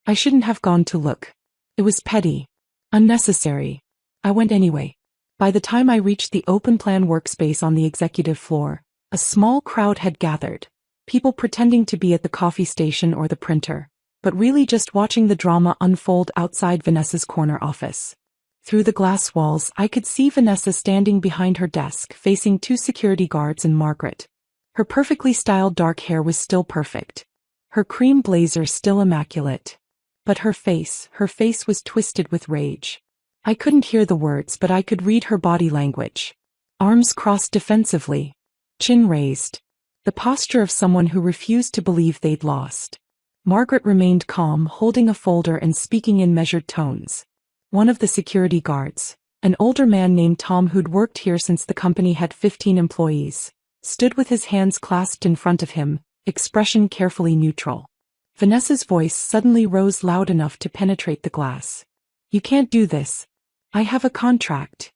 I shouldn't have gone to look. It was petty. Unnecessary. I went anyway. By the time I reached the open plan workspace on the executive floor, a small crowd had gathered. People pretending to be at the coffee station or the printer, but really just watching the drama unfold outside Vanessa's corner office. Through the glass walls, I could see Vanessa standing behind her desk, facing two security guards and Margaret. Her perfectly styled dark hair was still perfect. Her cream blazer still immaculate. But her face was twisted with rage. I couldn't hear the words, but I could read her body language. Arms crossed defensively. Chin raised. The posture of someone who refused to believe they'd lost. Margaret remained calm, holding a folder and speaking in measured tones. One of the security guards, an older man named Tom who'd worked here since the company had 15 employees, stood with his hands clasped in front of him, expression carefully neutral. Vanessa's voice suddenly rose loud enough to penetrate the glass. "You can't do this. I have a contract."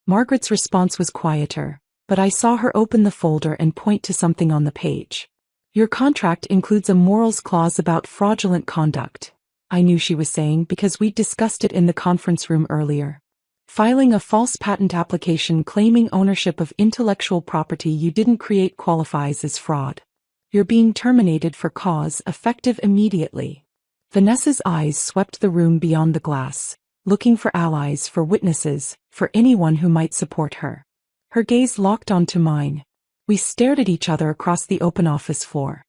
Margaret's response was quieter, but I saw her open the folder and point to something on the page. "Your contract includes a morals clause about fraudulent conduct," I knew she was saying because we'd discussed it in the conference room earlier. "Filing a false patent application claiming ownership of intellectual property you didn't create qualifies as fraud. You're being terminated for cause effective immediately." Vanessa's eyes swept the room beyond the glass, looking for allies, for witnesses, for anyone who might support her. Her gaze locked onto mine. We stared at each other across the open office floor.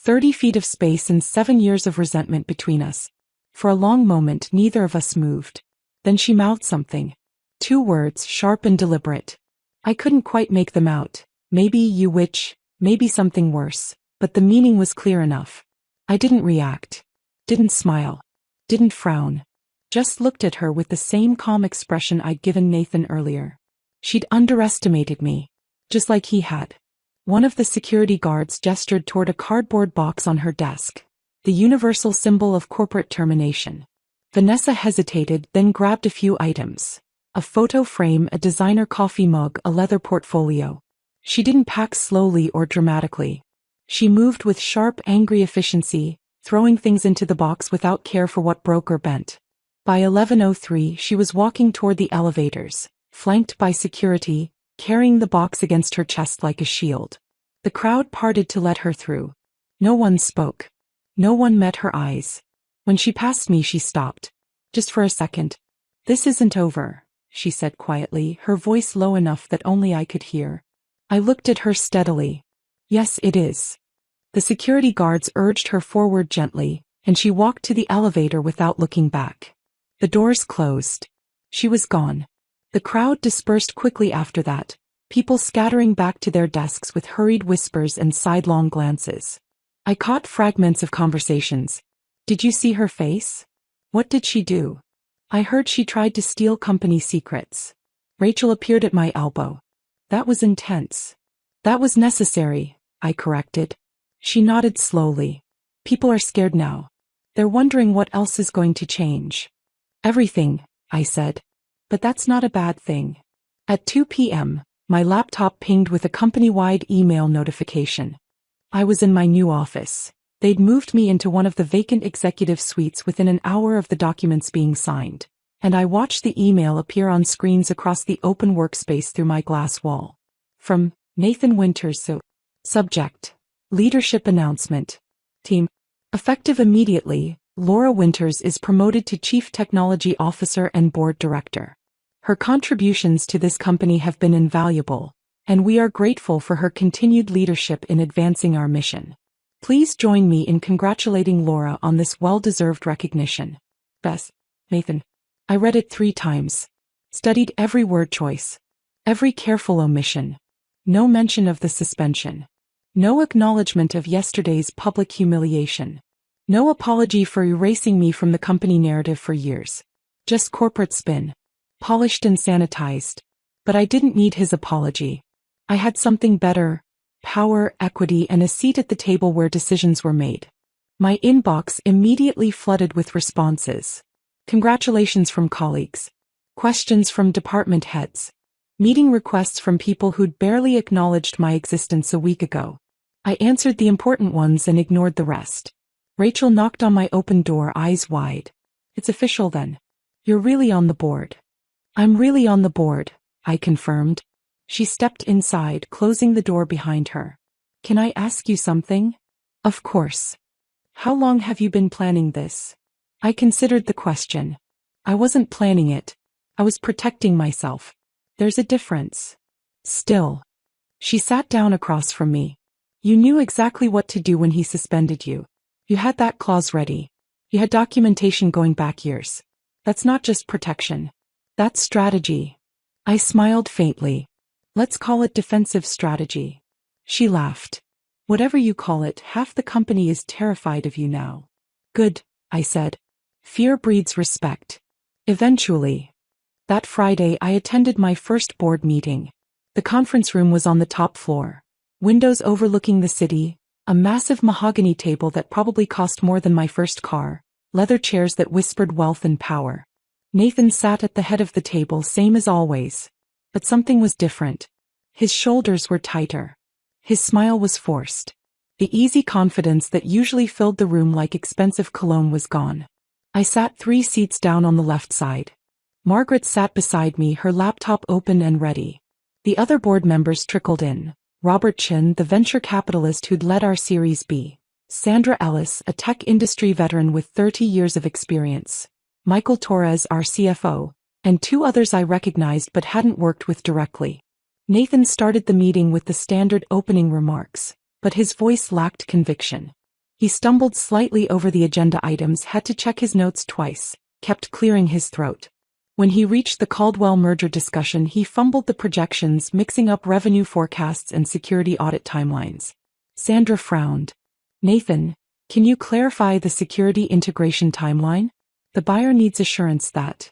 30 feet of space and 7 years of resentment between us. For a long moment neither of us moved. Then she mouthed something. 2 words, sharp and deliberate. I couldn't quite make them out. Maybe you witch, maybe something worse, but the meaning was clear enough. I didn't react. Didn't smile. Didn't frown. Just looked at her with the same calm expression I'd given Nathan earlier. She'd underestimated me. Just like he had. One of the security guards gestured toward a cardboard box on her desk. The universal symbol of corporate termination. Vanessa hesitated, then grabbed a few items. A photo frame, a designer coffee mug, a leather portfolio. She didn't pack slowly or dramatically. She moved with sharp, angry efficiency, throwing things into the box without care for what broke or bent. By 11:03 she was walking toward the elevators, flanked by security, carrying the box against her chest like a shield. The crowd parted to let her through. No one spoke. No one met her eyes. When she passed me she stopped. Just for a second. "This isn't over," she said quietly, her voice low enough that only I could hear. I looked at her steadily. "Yes, it is." The security guards urged her forward gently, and she walked to the elevator without looking back. The doors closed. She was gone. The crowd dispersed quickly after that, people scattering back to their desks with hurried whispers and sidelong glances. I caught fragments of conversations. "Did you see her face? What did she do? I heard she tried to steal company secrets." Rachel appeared at my elbow. "That was intense." "That was necessary," I corrected. She nodded slowly. "People are scared now. They're wondering what else is going to change." "Everything," I said. "But that's not a bad thing." At 2 p.m., my laptop pinged with a company-wide email notification. I was in my new office. They'd moved me into one of the vacant executive suites within an hour of the documents being signed, and I watched the email appear on screens across the open workspace through my glass wall. From Nathan Winters. Subject: Leadership Announcement. Team. Effective immediately, Laura Winters is promoted to Chief Technology Officer and Board Director. Her contributions to this company have been invaluable, and we are grateful for her continued leadership in advancing our mission. Please join me in congratulating Laura on this well-deserved recognition. Best, Nathan. I read it 3 times. Studied every word choice. Every careful omission. No mention of the suspension. No acknowledgement of yesterday's public humiliation. No apology for erasing me from the company narrative for years. Just corporate spin. Polished and sanitized. But I didn't need his apology. I had something better: power, equity, and a seat at the table where decisions were made. My inbox immediately flooded with responses. Congratulations from colleagues. Questions from department heads. Meeting requests from people who'd barely acknowledged my existence a week ago. I answered the important ones and ignored the rest. Rachel knocked on my open door, eyes wide. "It's official then. You're really on the board." "I'm really on the board," I confirmed. She stepped inside, closing the door behind her. "Can I ask you something?" "Of course." "How long have you been planning this?" I considered the question. I wasn't planning it. I was protecting myself. There's a difference. Still. She sat down across from me. "You knew exactly what to do when he suspended you. You had that clause ready. You had documentation going back years. That's not just protection. That's strategy." I smiled faintly. "Let's call it defensive strategy." She laughed. "Whatever you call it, half the company is terrified of you now." "Good," I said. "Fear breeds respect." Eventually. That Friday I attended my first board meeting. The conference room was on the top floor. Windows overlooking the city, a massive mahogany table that probably cost more than my first car, leather chairs that whispered wealth and power. Nathan sat at the head of the table, same as always. But something was different. His shoulders were tighter. His smile was forced. The easy confidence that usually filled the room like expensive cologne was gone. I sat 3 seats down on the left side. Margaret sat beside me, her laptop open and ready. The other board members trickled in. Robert Chin, the venture capitalist who'd led our Series B. Sandra Ellis, a tech industry veteran with 30 years of experience. Michael Torres, our CFO, and 2 others I recognized but hadn't worked with directly. Nathan started the meeting with the standard opening remarks, but his voice lacked conviction. He stumbled slightly over the agenda items, had to check his notes twice, kept clearing his throat. When he reached the Caldwell merger discussion, he fumbled the projections, mixing up revenue forecasts and security audit timelines. Sandra frowned. Nathan, can you clarify the security integration timeline? The buyer needs assurance that.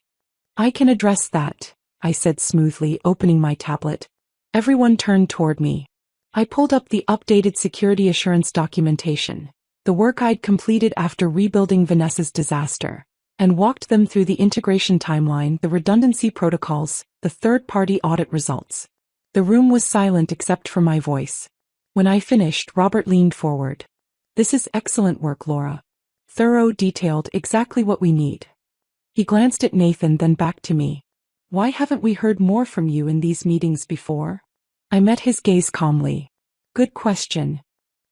I can address that, I said smoothly, opening my tablet. Everyone turned toward me. I pulled up the updated security assurance documentation, the work I'd completed after rebuilding Vanessa's disaster, and walked them through the integration timeline, the redundancy protocols, the third-party audit results. The room was silent except for my voice. When I finished, Robert leaned forward. This is excellent work, Laura. Thorough, detailed, exactly what we need. He glanced at Nathan, then back to me. Why haven't we heard more from you in these meetings before? I met his gaze calmly. Good question.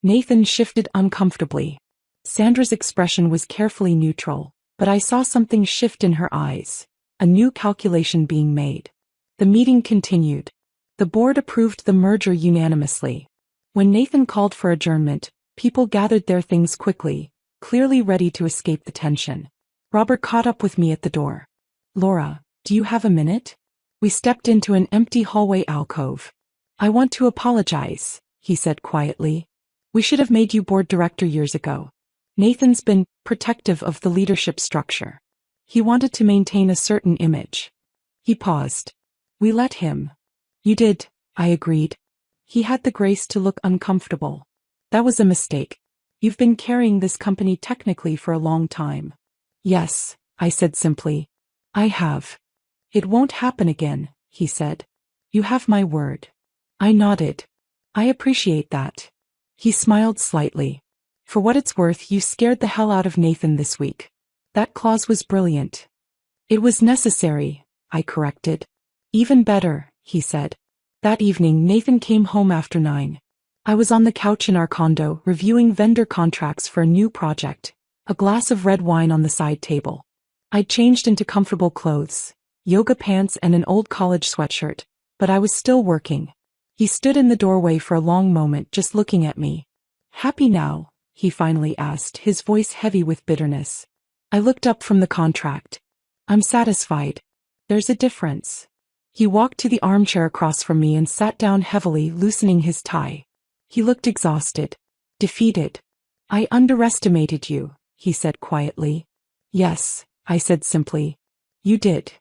Nathan shifted uncomfortably. Sandra's expression was carefully neutral, but I saw something shift in her eyes, a new calculation being made. The meeting continued. The board approved the merger unanimously. When Nathan called for adjournment, people gathered their things quickly, clearly ready to escape the tension. Robert caught up with me at the door. Laura, do you have a minute? We stepped into an empty hallway alcove. I want to apologize, he said quietly. We should have made you board director years ago. Nathan's been protective of the leadership structure. He wanted to maintain a certain image. He paused. We let him. You did, I agreed. He had the grace to look uncomfortable. That was a mistake. You've been carrying this company technically for a long time. Yes, I said simply. I have. It won't happen again, he said. You have my word. I nodded. I appreciate that. He smiled slightly. For what it's worth, you scared the hell out of Nathan this week. That clause was brilliant. It was necessary, I corrected. Even better, he said. That evening, Nathan came home after 9. I was on the couch in our condo, reviewing vendor contracts for a new project, a glass of red wine on the side table. I'd changed into comfortable clothes, yoga pants and an old college sweatshirt, but I was still working. He stood in the doorway for a long moment, just looking at me. Happy now? He finally asked, his voice heavy with bitterness. I looked up from the contract. I'm satisfied. There's a difference. He walked to the armchair across from me and sat down heavily, loosening his tie. He looked exhausted, defeated. I underestimated you, he said quietly. Yes, I said simply. You did.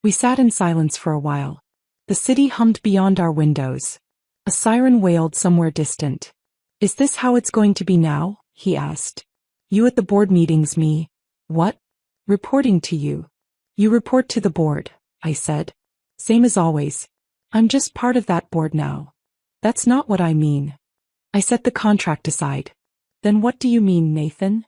We sat in silence for a while. The city hummed beyond our windows. A siren wailed somewhere distant. Is this how it's going to be now? He asked. You at the board meetings, me. What? Reporting to you. You report to the board, I said. Same as always. I'm just part of that board now. That's not what I mean. I set the contract aside. Then what do you mean, Nathan?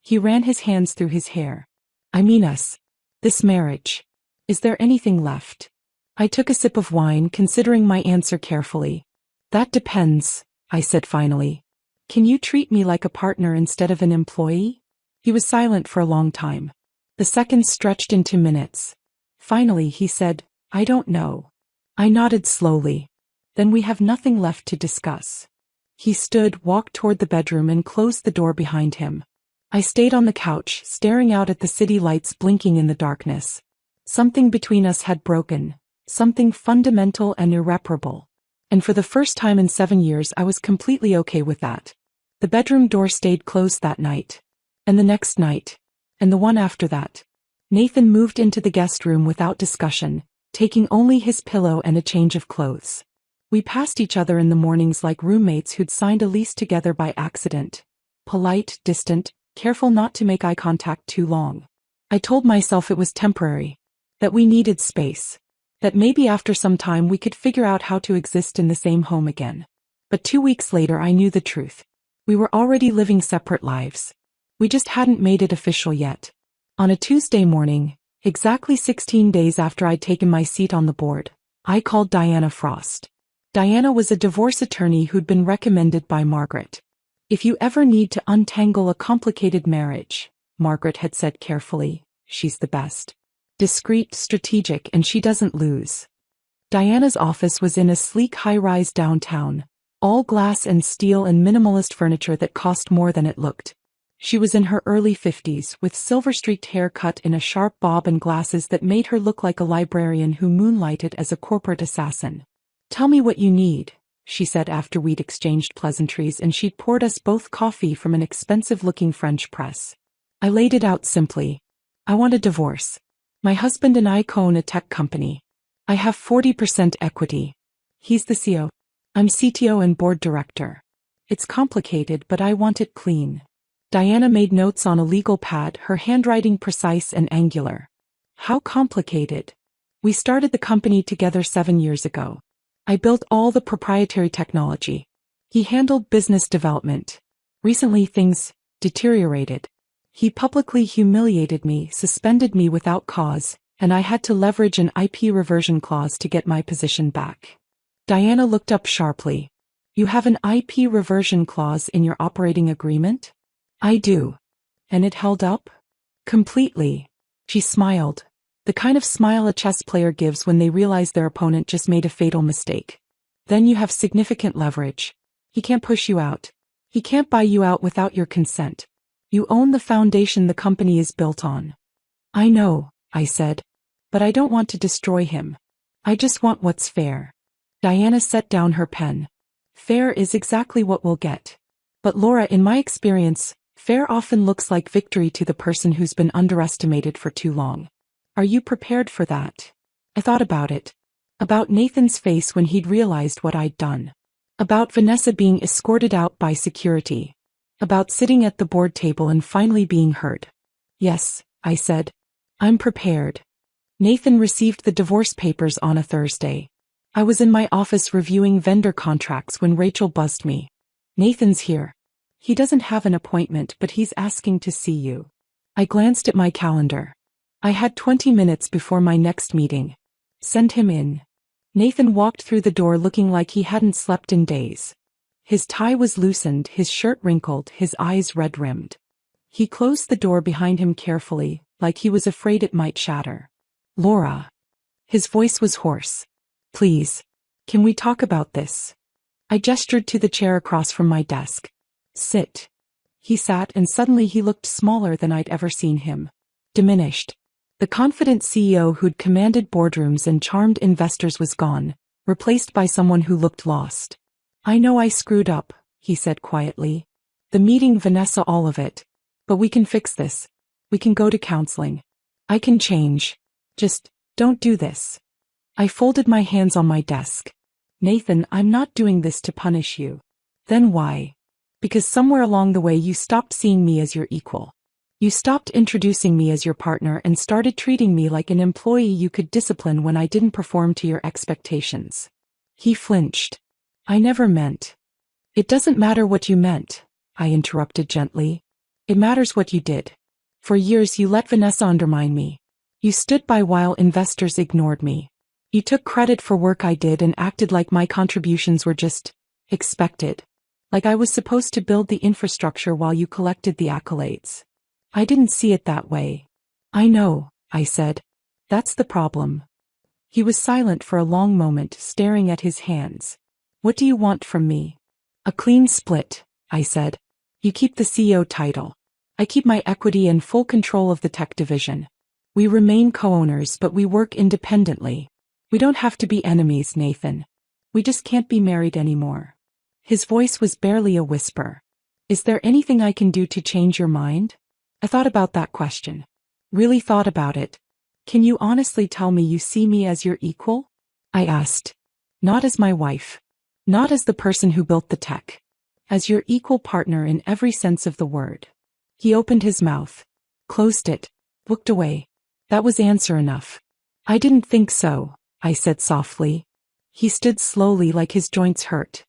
He ran his hands through his hair. I mean us. This marriage. Is there anything left? I took a sip of wine, considering my answer carefully. That depends, I said finally. Can you treat me like a partner instead of an employee? He was silent for a long time. The seconds stretched into minutes. Finally he said, I don't know. I nodded slowly. Then we have nothing left to discuss. He stood, walked toward the bedroom and closed the door behind him. I stayed on the couch, staring out at the city lights blinking in the darkness. Something between us had broken. Something fundamental and irreparable. And for the first time in 7 years I was completely okay with that. The bedroom door stayed closed that night. And the next night. And the one after that. Nathan moved into the guest room without discussion, taking only his pillow and a change of clothes. We passed each other in the mornings like roommates who'd signed a lease together by accident. Polite, distant, careful not to make eye contact too long. I told myself it was temporary. That we needed space. That maybe after some time we could figure out how to exist in the same home again. But 2 weeks later I knew the truth. We were already living separate lives. We just hadn't made it official yet. On a Tuesday morning, exactly 16 days after I'd taken my seat on the board, I called Diana Frost. Diana was a divorce attorney who'd been recommended by Margaret. If you ever need to untangle a complicated marriage, Margaret had said carefully, she's the best. Discreet, strategic, and she doesn't lose. Diana's office was in a sleek high-rise downtown, all glass and steel and minimalist furniture that cost more than it looked. She was in her early 50s, with silver-streaked hair cut in a sharp bob and glasses that made her look like a librarian who moonlighted as a corporate assassin. "Tell me what you need," she said after we'd exchanged pleasantries and she'd poured us both coffee from an expensive-looking French press. I laid it out simply. I want a divorce. My husband and I co-own a tech company. I have 40% equity. He's the CEO. I'm CTO and board director. It's complicated, but I want it clean. Diana made notes on a legal pad, her handwriting precise and angular. How complicated? We started the company together 7 years ago. I built all the proprietary technology. He handled business development. Recently things deteriorated. He publicly humiliated me, suspended me without cause, and I had to leverage an IP reversion clause to get my position back. Diana looked up sharply. You have an IP reversion clause in your operating agreement? I do. And it held up? Completely. She smiled. The kind of smile a chess player gives when they realize their opponent just made a fatal mistake. Then you have significant leverage. He can't push you out. He can't buy you out without your consent. You own the foundation the company is built on. I know, I said. But I don't want to destroy him. I just want what's fair. Diana set down her pen. Fair is exactly what we'll get. But Laura, in my experience, fair often looks like victory to the person who's been underestimated for too long. Are you prepared for that? I thought about it. About Nathan's face when he'd realized what I'd done. About Vanessa being escorted out by security. About sitting at the board table and finally being heard. Yes, I said. I'm prepared. Nathan received the divorce papers on a Thursday. I was in my office reviewing vendor contracts when Rachel buzzed me. Nathan's here. He doesn't have an appointment, but he's asking to see you. I glanced at my calendar. I had 20 minutes before my next meeting. Send him in. Nathan walked through the door looking like he hadn't slept in days. His tie was loosened, his shirt wrinkled, his eyes red-rimmed. He closed the door behind him carefully, like he was afraid it might shatter. Laura. His voice was hoarse. Please. Can we talk about this? I gestured to the chair across from my desk. Sit. He sat and suddenly he looked smaller than I'd ever seen him. Diminished. The confident CEO who'd commanded boardrooms and charmed investors was gone, replaced by someone who looked lost. I know I screwed up, he said quietly. The meeting, Vanessa, all of it. But we can fix this. We can go to counseling. I can change. Just, don't do this. I folded my hands on my desk. Nathan, I'm not doing this to punish you. Then why? Because somewhere along the way you stopped seeing me as your equal. You stopped introducing me as your partner and started treating me like an employee you could discipline when I didn't perform to your expectations. He flinched. I never meant. It doesn't matter what you meant, I interrupted gently. It matters what you did. For years you let Vanessa undermine me. You stood by while investors ignored me. You took credit for work I did and acted like my contributions were just expected. Like I was supposed to build the infrastructure while you collected the accolades. I didn't see it that way. I know, I said. That's the problem. He was silent for a long moment, staring at his hands. What do you want from me? A clean split, I said. You keep the CEO title. I keep my equity and full control of the tech division. We remain co-owners, but we work independently. We don't have to be enemies, Nathan. We just can't be married anymore. His voice was barely a whisper. Is there anything I can do to change your mind? I thought about that question. Really thought about it. Can you honestly tell me you see me as your equal? I asked. Not as my wife. Not as the person who built the tech. As your equal partner in every sense of the word. He opened his mouth. Closed it. Looked away. That was answer enough. I didn't think so, I said softly. He stood slowly like his joints hurt.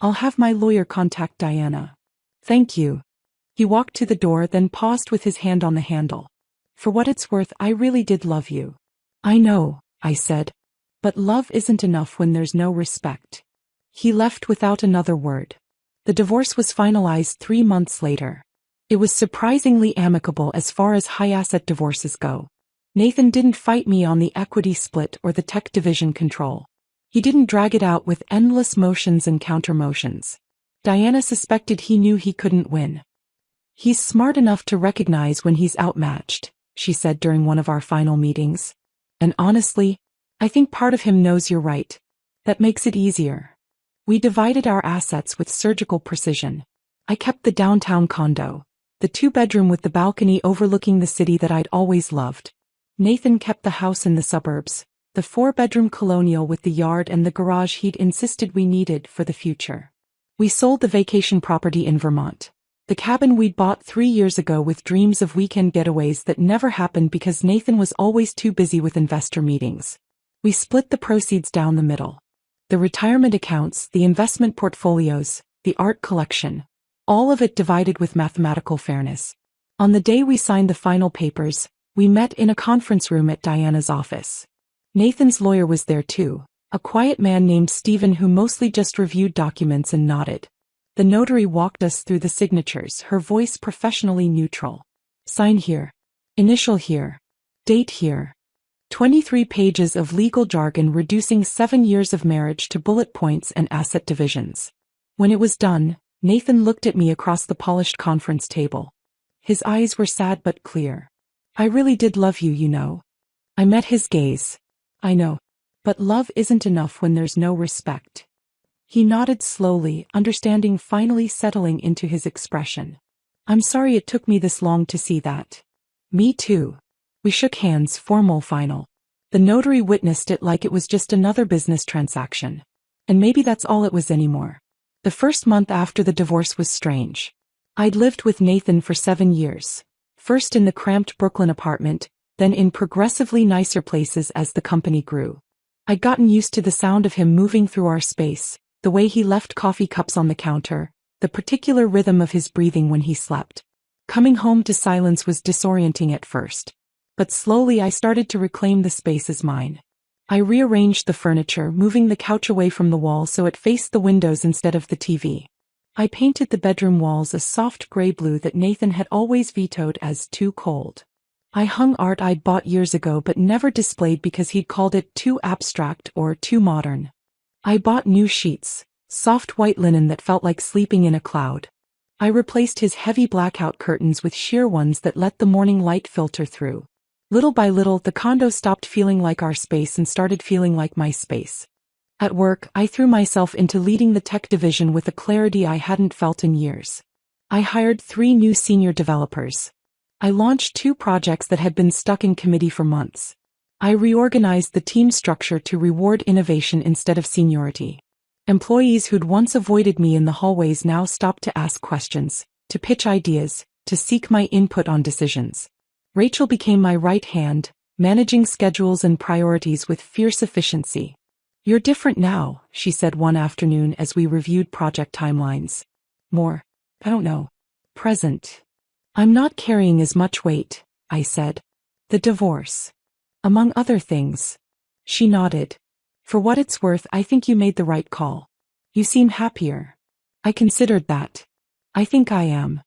I'll have my lawyer contact Diana. Thank you. He walked to the door, then paused with his hand on the handle. For what it's worth, I really did love you. I know, I said. But love isn't enough when there's no respect. He left without another word. The divorce was finalized 3 months later. It was surprisingly amicable as far as high-asset divorces go. Nathan didn't fight me on the equity split or the tech division control. He didn't drag it out with endless motions and counter-motions. Diana suspected he knew he couldn't win. He's smart enough to recognize when he's outmatched, she said during one of our final meetings. And honestly, I think part of him knows you're right. That makes it easier. We divided our assets with surgical precision. I kept the downtown condo, the 2-bedroom with the balcony overlooking the city that I'd always loved. Nathan kept the house in the suburbs, the 4-bedroom colonial with the yard and the garage he'd insisted we needed for the future. We sold the vacation property in Vermont, the cabin we'd bought 3 years ago with dreams of weekend getaways that never happened because Nathan was always too busy with investor meetings. We split the proceeds down the middle. The retirement accounts, the investment portfolios, the art collection, all of it divided with mathematical fairness. On the day we signed the final papers, we met in a conference room at Diana's office. Nathan's lawyer was there too, a quiet man named Stephen who mostly just reviewed documents and nodded. The notary walked us through the signatures, her voice professionally neutral. Sign here. Initial here. Date here. 23 pages of legal jargon reducing 7 years of marriage to bullet points and asset divisions. When it was done, Nathan looked at me across the polished conference table. His eyes were sad but clear. I really did love you, you know. I met his gaze. I know. But love isn't enough when there's no respect. He nodded slowly, understanding finally settling into his expression. I'm sorry it took me this long to see that. Me too. We shook hands, formal final. The notary witnessed it like it was just another business transaction. And maybe that's all it was anymore. The first month after the divorce was strange. I'd lived with Nathan for 7 years. First in the cramped Brooklyn apartment, then in progressively nicer places as the company grew. I'd gotten used to the sound of him moving through our space, the way he left coffee cups on the counter, the particular rhythm of his breathing when he slept. Coming home to silence was disorienting at first. But slowly I started to reclaim the space as mine. I rearranged the furniture, moving the couch away from the wall so it faced the windows instead of the TV. I painted the bedroom walls a soft gray blue that Nathan had always vetoed as too cold. I hung art I'd bought years ago but never displayed because he'd called it too abstract or too modern. I bought new sheets, soft white linen that felt like sleeping in a cloud. I replaced his heavy blackout curtains with sheer ones that let the morning light filter through. Little by little, the condo stopped feeling like our space and started feeling like my space. At work, I threw myself into leading the tech division with a clarity I hadn't felt in years. I hired 3 new senior developers. I launched 2 projects that had been stuck in committee for months. I reorganized the team structure to reward innovation instead of seniority. Employees who'd once avoided me in the hallways now stopped to ask questions, to pitch ideas, to seek my input on decisions. Rachel became my right hand, managing schedules and priorities with fierce efficiency. You're different now, she said one afternoon as we reviewed project timelines. More, I don't know, present. I'm not carrying as much weight, I said. The divorce. Among other things. She nodded. For what it's worth, I think you made the right call. You seem happier. I considered that. I think I am.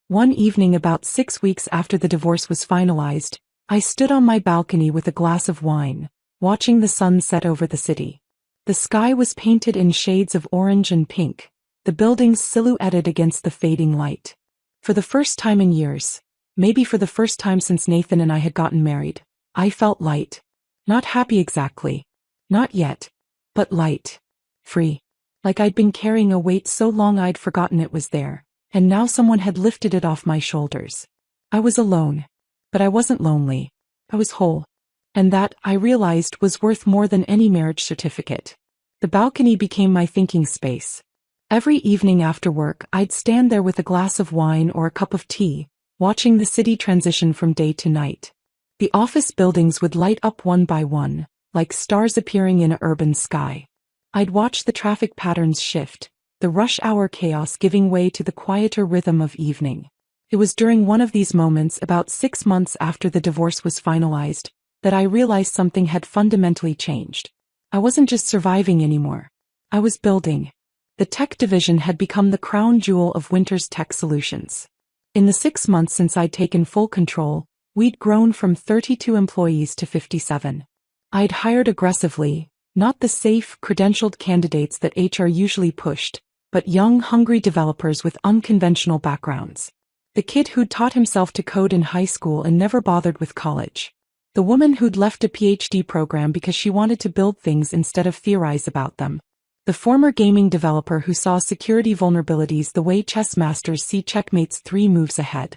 One evening about 6 weeks after the divorce was finalized, I stood on my balcony with a glass of wine, watching the sun set over the city. The sky was painted in shades of orange and pink, the buildings silhouetted against the fading light. For the first time in years, maybe for the first time since Nathan and I had gotten married, I felt light. Not happy exactly. Not yet. But light. Free. Like I'd been carrying a weight so long I'd forgotten it was there, and now someone had lifted it off my shoulders. I was alone. But I wasn't lonely. I was whole. And that, I realized, was worth more than any marriage certificate. The balcony became my thinking space. Every evening after work, I'd stand there with a glass of wine or a cup of tea, watching the city transition from day to night. The office buildings would light up one by one, like stars appearing in an urban sky. I'd watch the traffic patterns shift, the rush hour chaos giving way to the quieter rhythm of evening. It was during one of these moments, about 6 months after the divorce was finalized, that I realized something had fundamentally changed. I wasn't just surviving anymore. I was building. The tech division had become the crown jewel of Winters Tech Solutions. In the 6 months since I'd taken full control, we'd grown from 32 employees to 57. I'd hired aggressively, not the safe, credentialed candidates that HR usually pushed, but young, hungry developers with unconventional backgrounds. The kid who'd taught himself to code in high school and never bothered with college. The woman who'd left a PhD program because she wanted to build things instead of theorize about them. The former gaming developer who saw security vulnerabilities the way chess masters see checkmates 3 moves ahead.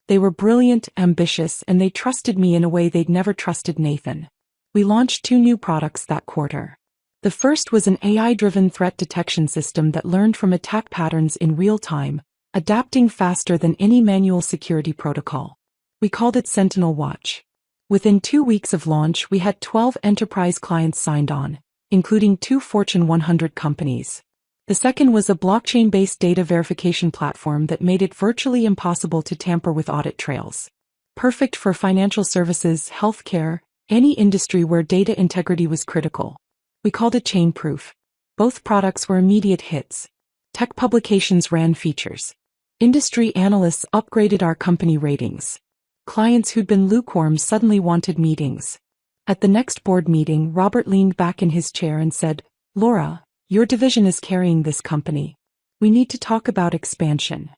They were brilliant, ambitious, and they trusted me in a way they'd never trusted Nathan. We launched 2 new products that quarter. The first was an AI-driven threat detection system that learned from attack patterns in real time, adapting faster than any manual security protocol. We called it Sentinel Watch. Within 2 weeks of launch, we had 12 enterprise clients signed on, including 2 Fortune 100 companies. The second was a blockchain-based data verification platform that made it virtually impossible to tamper with audit trails. Perfect for financial services, healthcare, any industry where data integrity was critical. We called it Chainproof. Both products were immediate hits. Tech publications ran features. Industry analysts upgraded our company ratings. Clients who'd been lukewarm suddenly wanted meetings. At the next board meeting, Robert leaned back in his chair and said, "Laura, your division is carrying this company. We need to talk about expansion."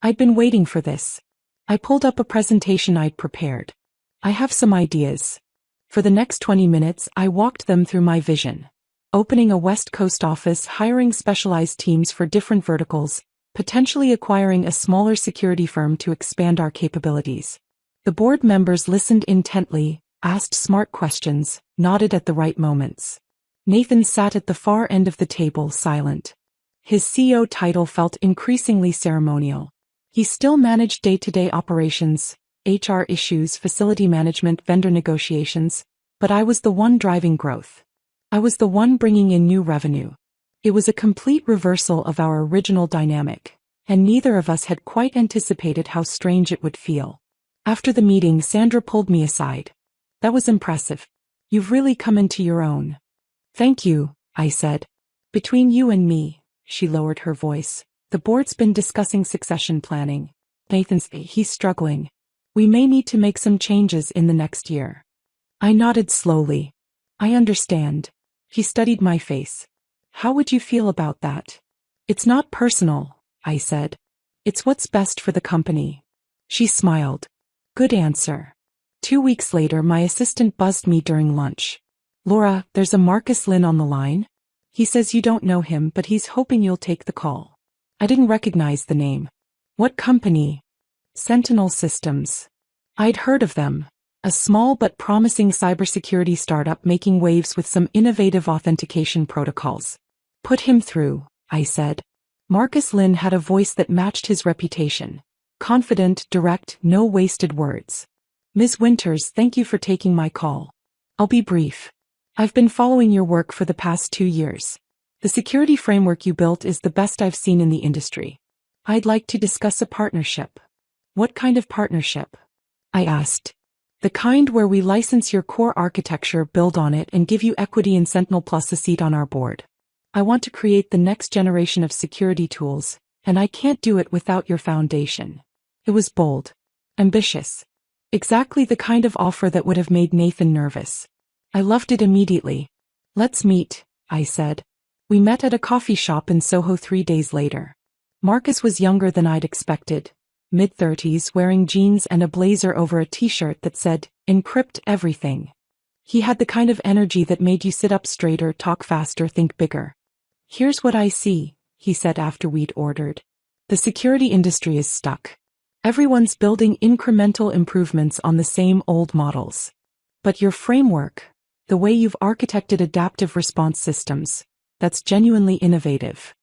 I'd been waiting for this. I pulled up a presentation I'd prepared. I have some ideas. For the next 20 minutes, I walked them through my vision. Opening a West Coast office, hiring specialized teams for different verticals, potentially acquiring a smaller security firm to expand our capabilities. The board members listened intently, asked smart questions, nodded at the right moments. Nathan sat at the far end of the table, silent. His CEO title felt increasingly ceremonial. He still managed day-to-day operations, HR issues, facility management, vendor negotiations, but I was the one driving growth. I was the one bringing in new revenue. It was a complete reversal of our original dynamic, and neither of us had quite anticipated how strange it would feel. After the meeting, Sandra pulled me aside. "That was impressive. You've really come into your own." "Thank you," I said. "Between you and me," she lowered her voice, "the board's been discussing succession planning. He's struggling. We may need to make some changes in the next year." I nodded slowly. "I understand." He studied my face. "How would you feel about that?" "It's not personal," I said. "It's what's best for the company." She smiled. "Good answer." 2 weeks later, my assistant buzzed me during lunch. "Laura, there's a Marcus Lin on the line. He says you don't know him, but he's hoping you'll take the call." I didn't recognize the name. "What company?" "Sentinel Systems." I'd heard of them. A small but promising cybersecurity startup making waves with some innovative authentication protocols. "Put him through," I said. Marcus Lin had a voice that matched his reputation. Confident, direct, no wasted words. "Ms. Winters, thank you for taking my call. I'll be brief. I've been following your work for the past 2 years. The security framework you built is the best I've seen in the industry. I'd like to discuss a partnership." "What kind of partnership?" I asked. "The kind where we license your core architecture, build on it, and give you equity in Sentinel plus a seat on our board. I want to create the next generation of security tools, and I can't do it without your foundation." It was bold. Ambitious. Exactly the kind of offer that would have made Nathan nervous. I loved it immediately. "Let's meet," I said. We met at a coffee shop in Soho 3 days later. Marcus was younger than I'd expected. Mid-30s, wearing jeans and a blazer over a t-shirt that said, "Encrypt everything." He had the kind of energy that made you sit up straighter, talk faster, think bigger. "Here's what I see," he said after we'd ordered. "The security industry is stuck. Everyone's building incremental improvements on the same old models. But your framework, the way you've architected adaptive response systems, that's genuinely innovative."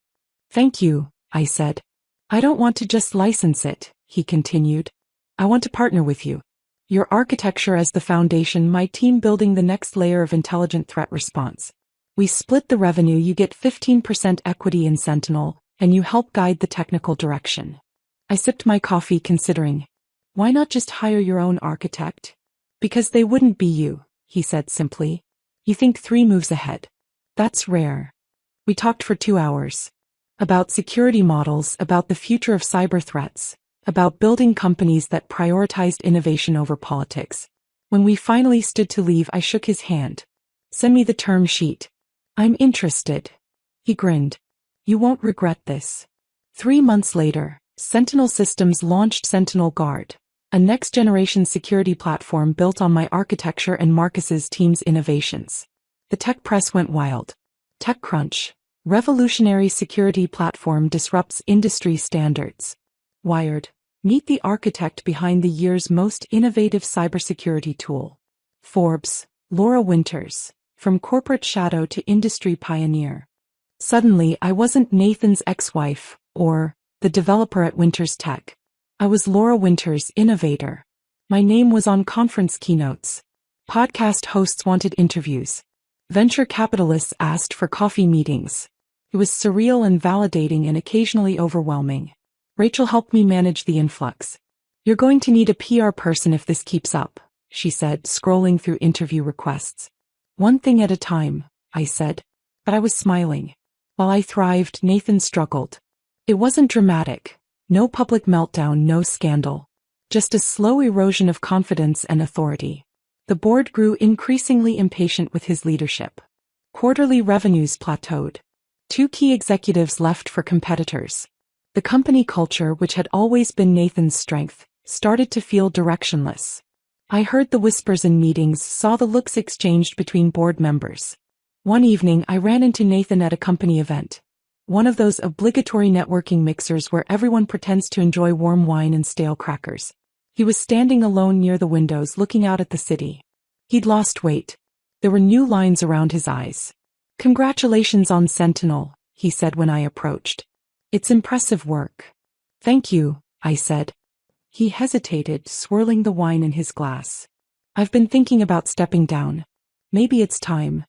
"Thank you," I said. "I don't want to just license it," he continued. "I want to partner with you. Your architecture as the foundation, my team building the next layer of intelligent threat response. We split the revenue, you get 15% equity in Sentinel, and you help guide the technical direction." I sipped my coffee, considering. "Why not just hire your own architect?" "Because they wouldn't be you," he said simply. "You think 3 moves ahead. That's rare." We talked for 2 hours. About security models, about the future of cyber threats, about building companies that prioritized innovation over politics. When we finally stood to leave, I shook his hand. "Send me the term sheet. I'm interested." He grinned. "You won't regret this." 3 months later, Sentinel Systems launched Sentinel Guard, a next-generation security platform built on my architecture and Marcus's team's innovations. The tech press went wild. TechCrunch, revolutionary security platform disrupts industry standards. Wired, meet the architect behind the year's most innovative cybersecurity tool. Forbes, Laura Winters, from corporate shadow to industry pioneer. Suddenly, I wasn't Nathan's ex-wife, or the developer at Winters Tech. I was Laura Winters, innovator. My name was on conference keynotes. Podcast hosts wanted interviews. Venture capitalists asked for coffee meetings. It was surreal and validating and occasionally overwhelming. Rachel helped me manage the influx. "You're going to need a PR person if this keeps up," she said, scrolling through interview requests. "One thing at a time," I said. But I was smiling. While I thrived, Nathan struggled. It wasn't dramatic. No public meltdown, no scandal. Just a slow erosion of confidence and authority. The board grew increasingly impatient with his leadership. Quarterly revenues plateaued. 2 key executives left for competitors. The company culture, which had always been Nathan's strength, started to feel directionless. I heard the whispers in meetings, saw the looks exchanged between board members. One evening, I ran into Nathan at a company event. One of those obligatory networking mixers where everyone pretends to enjoy warm wine and stale crackers. He was standing alone near the windows looking out at the city. He'd lost weight. There were new lines around his eyes. "Congratulations on Sentinel," he said when I approached. "It's impressive work." "Thank you," I said. He hesitated, swirling the wine in his glass. "I've been thinking about stepping down. Maybe it's time."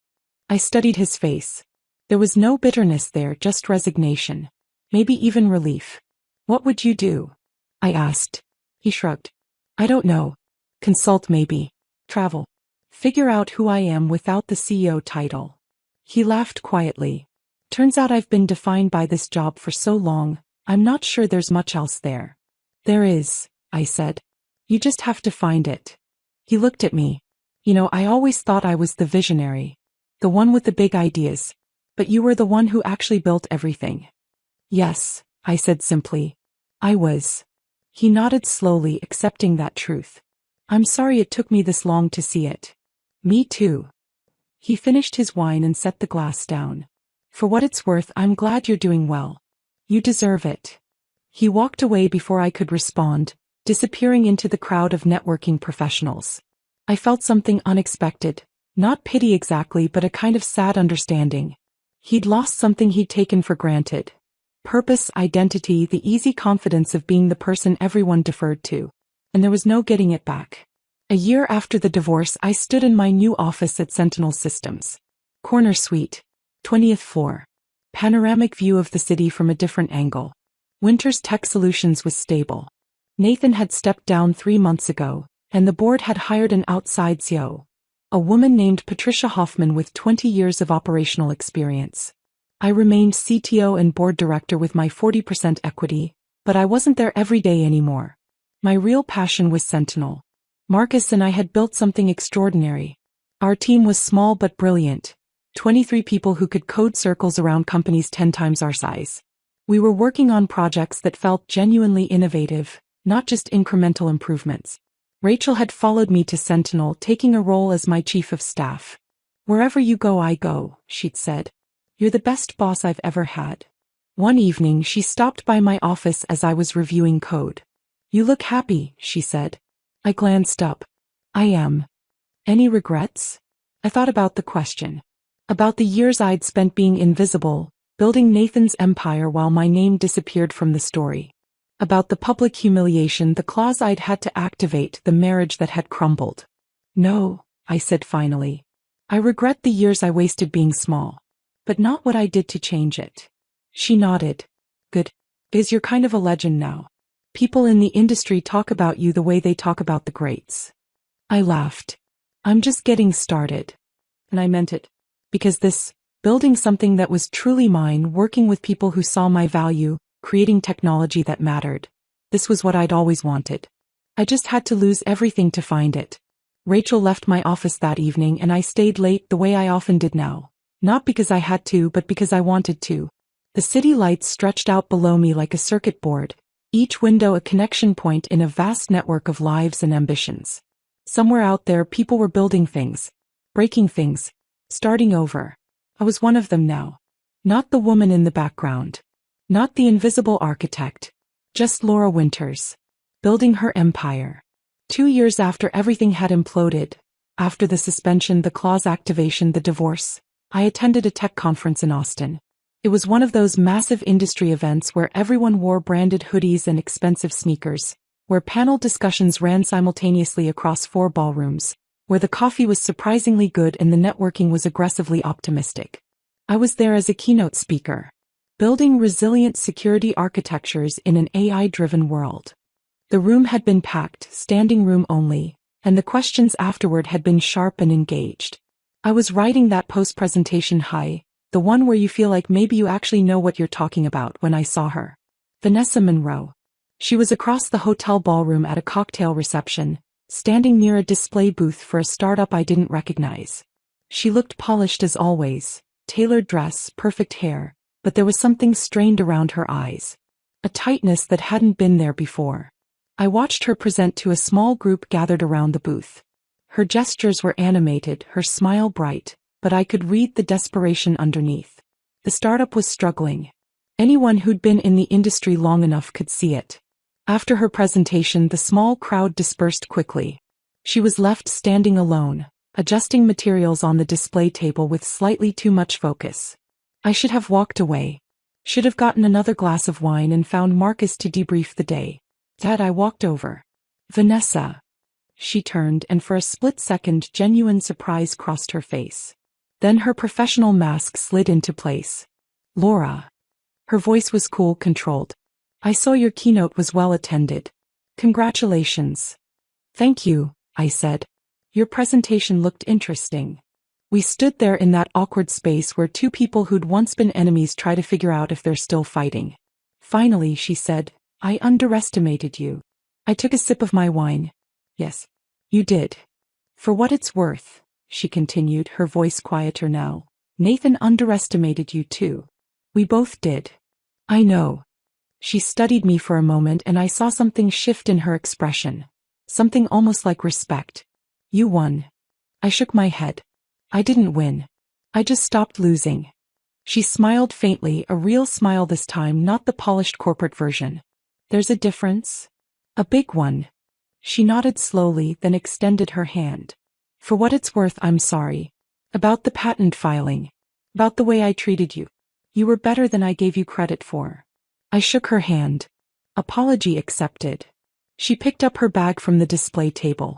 I studied his face. There was no bitterness there, just resignation. Maybe even relief. "What would you do?" I asked. He shrugged. "I don't know. Consult maybe. Travel. Figure out who I am without the CEO title." He laughed quietly. "Turns out I've been defined by this job for so long, I'm not sure there's much else there." "There is," I said. "You just have to find it." He looked at me. I always thought I was the visionary. The one with the big ideas. But you were the one who actually built everything." "Yes," I said simply. "I was." He nodded slowly, accepting that truth. "I'm sorry it took me this long to see it." "Me too." He finished his wine and set the glass down. "For what it's worth, I'm glad you're doing well. You deserve it." He walked away before I could respond, disappearing into the crowd of networking professionals. I felt something unexpected, not pity exactly, but a kind of sad understanding. He'd lost something he'd taken for granted. Purpose, identity, the easy confidence of being the person everyone deferred to. And there was no getting it back. A year after the divorce, I stood in my new office at Sentinel Systems. Corner suite. 20th floor. Panoramic view of the city from a different angle. Winters Tech Solutions was stable. Nathan had stepped down 3 months ago, and the board had hired an outside CEO. A woman named Patricia Hoffman with 20 years of operational experience. I remained CTO and board director with my 40% equity, but I wasn't there every day anymore. My real passion was Sentinel. Marcus and I had built something extraordinary. Our team was small but brilliant. 23 people who could code circles around companies 10 times our size. We were working on projects that felt genuinely innovative, not just incremental improvements. Rachel had followed me to Sentinel, taking a role as my chief of staff. "Wherever you go, I go," she'd said. "You're the best boss I've ever had." One evening, she stopped by my office as I was reviewing code. "You look happy," she said. I glanced up. "I am." "Any regrets?" I thought about the question. About the years I'd spent being invisible, building Nathan's empire while my name disappeared from the story. About the public humiliation, the clause I'd had to activate, the marriage that had crumbled. "No," I said finally. "I regret the years I wasted being small. But not what I did to change it." She nodded. "Good. Because you're kind of a legend now. People in the industry talk about you the way they talk about the greats." I laughed. "I'm just getting started." And I meant it. Because building something that was truly mine, working with people who saw my value, creating technology that mattered. This was what I'd always wanted. I just had to lose everything to find it. Rachel left my office that evening and I stayed late the way I often did now. Not because I had to, but because I wanted to. The city lights stretched out below me like a circuit board, Each window a connection point in a vast network of lives and ambitions. Somewhere out there people were building things, breaking things, starting over. I was one of them now. Not the woman in the background. Not the invisible architect. Just Laura Winters. Building her empire. 2 years after everything had imploded, after the suspension, the clause activation, the divorce, I attended a tech conference in Austin. It was one of those massive industry events where everyone wore branded hoodies and expensive sneakers, where panel discussions ran simultaneously across 4 ballrooms, where the coffee was surprisingly good and the networking was aggressively optimistic. I was there as a keynote speaker. Building resilient security architectures in an AI-driven world. The room had been packed, standing room only, and the questions afterward had been sharp and engaged. I was riding that post-presentation high, the one where you feel like maybe you actually know what you're talking about, when I saw her. Vanessa Monroe. She was across the hotel ballroom at a cocktail reception, standing near a display booth for a startup I didn't recognize. She looked polished as always, tailored dress, perfect hair, but there was something strained around her eyes. A tightness that hadn't been there before. I watched her present to a small group gathered around the booth. Her gestures were animated, her smile bright, but I could read the desperation underneath. The startup was struggling. Anyone who'd been in the industry long enough could see it. After her presentation, the small crowd dispersed quickly. She was left standing alone, adjusting materials on the display table with slightly too much focus. I should have walked away. Should have gotten another glass of wine and found Marcus to debrief the day. Dad, I walked over. Vanessa. She turned, and for a split second genuine surprise crossed her face. Then her professional mask slid into place. Laura. Her voice was cool, controlled. I saw your keynote was well attended. Congratulations. Thank you, I said. Your presentation looked interesting. We stood there in that awkward space where 2 people who'd once been enemies try to figure out if they're still fighting. Finally, she said, I underestimated you. I took a sip of my wine. Yes, you did. For what it's worth, she continued, her voice quieter now, Nathan underestimated you too. We both did. I know. She studied me for a moment and I saw something shift in her expression. Something almost like respect. You won. I shook my head. I didn't win. I just stopped losing. She smiled faintly, a real smile this time, not the polished corporate version. There's a difference? A big one. She nodded slowly, then extended her hand. For what it's worth, I'm sorry. About the patent filing. About the way I treated you. You were better than I gave you credit for. I shook her hand. Apology accepted. She picked up her bag from the display table.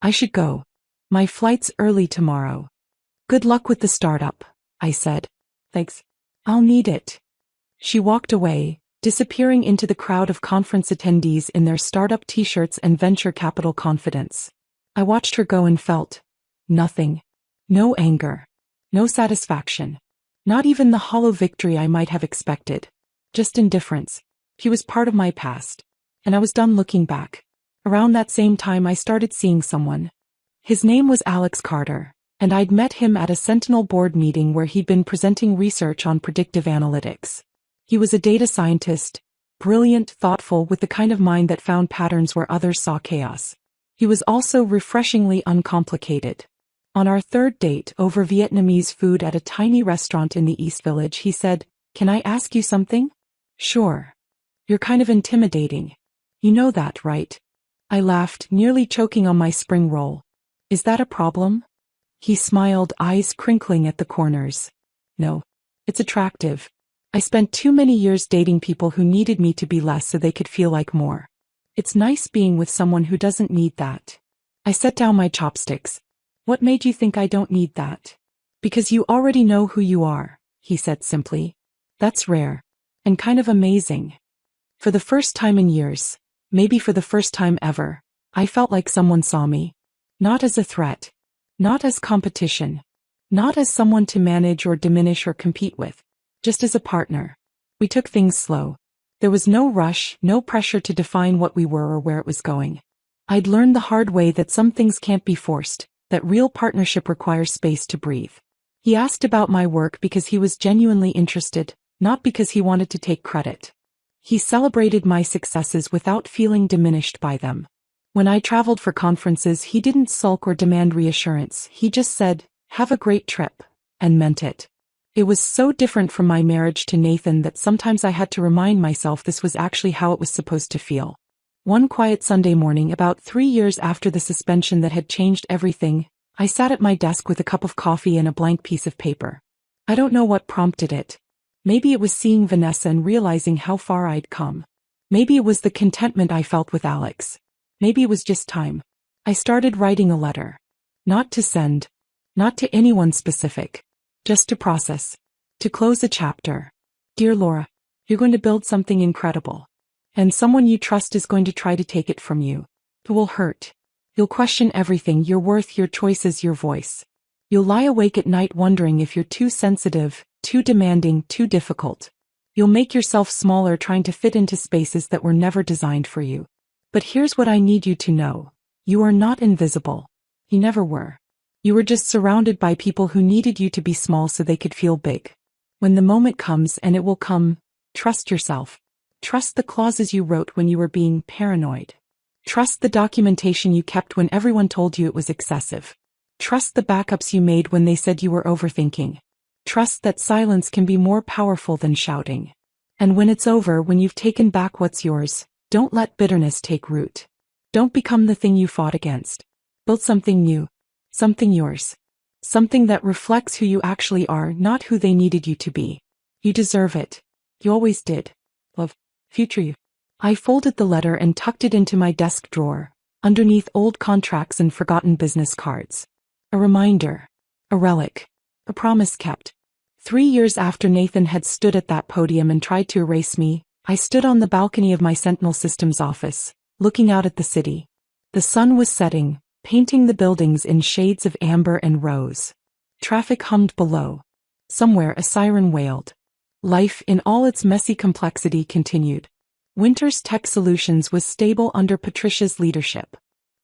I should go. My flight's early tomorrow. Good luck with the startup, I said. Thanks. I'll need it. She walked away, disappearing into the crowd of conference attendees in their startup t-shirts and venture capital confidence. I watched her go and felt nothing. No anger. No satisfaction. Not even the hollow victory I might have expected. Just indifference. He was part of my past. And I was done looking back. Around that same time I started seeing someone. His name was Alex Carter, and I'd met him at a Sentinel board meeting where he'd been presenting research on predictive analytics. He was a data scientist, brilliant, thoughtful, with the kind of mind that found patterns where others saw chaos. He was also refreshingly uncomplicated. On our 3rd date over Vietnamese food at a tiny restaurant in the East Village, he said, "Can I ask you something?" "Sure. You're kind of intimidating. You know that, right?" I laughed, nearly choking on my spring roll. "Is that a problem?" He smiled, eyes crinkling at the corners. "No. It's attractive. I spent too many years dating people who needed me to be less so they could feel like more. It's nice being with someone who doesn't need that." I set down my chopsticks. "What made you think I don't need that?" "Because you already know who you are," he said simply. "That's rare. And kind of amazing." For the first time in years, maybe for the first time ever, I felt like someone saw me. Not as a threat. Not as competition. Not as someone to manage or diminish or compete with. Just as a partner. We took things slow. There was no rush, no pressure to define what we were or where it was going. I'd learned the hard way that some things can't be forced, that real partnership requires space to breathe. He asked about my work because he was genuinely interested, not because he wanted to take credit. He celebrated my successes without feeling diminished by them. When I traveled for conferences, he didn't sulk or demand reassurance. He just said, "Have a great trip," and meant it. It was so different from my marriage to Nathan that sometimes I had to remind myself this was actually how it was supposed to feel. One quiet Sunday morning, about 3 years after the suspension that had changed everything, I sat at my desk with a cup of coffee and a blank piece of paper. I don't know what prompted it. Maybe it was seeing Vanessa and realizing how far I'd come. Maybe it was the contentment I felt with Alex. Maybe it was just time. I started writing a letter. Not to send. Not to anyone specific. Just to process. To close a chapter. Dear Laura, you're going to build something incredible. And someone you trust is going to try to take it from you. It will hurt. You'll question everything, your worth, your choices, your voice. You'll lie awake at night wondering if you're too sensitive, too demanding, too difficult. You'll make yourself smaller trying to fit into spaces that were never designed for you. But here's what I need you to know. You are not invisible. You never were. You were just surrounded by people who needed you to be small so they could feel big. When the moment comes, and it will come, trust yourself. Trust the clauses you wrote when you were being paranoid. Trust the documentation you kept when everyone told you it was excessive. Trust the backups you made when they said you were overthinking. Trust that silence can be more powerful than shouting. And when it's over, when you've taken back what's yours, don't let bitterness take root. Don't become the thing you fought against. Build something new. Something yours. Something that reflects who you actually are, not who they needed you to be. You deserve it. You always did. Love. Future you. I folded the letter and tucked it into my desk drawer, underneath old contracts and forgotten business cards. A reminder. A relic. A promise kept. 3 years after Nathan had stood at that podium and tried to erase me, I stood on the balcony of my Sentinel Systems office, looking out at the city. The sun was setting, painting the buildings in shades of amber and rose. Traffic hummed below. Somewhere a siren wailed. Life in all its messy complexity continued. Winters Tech Solutions was stable under Patricia's leadership.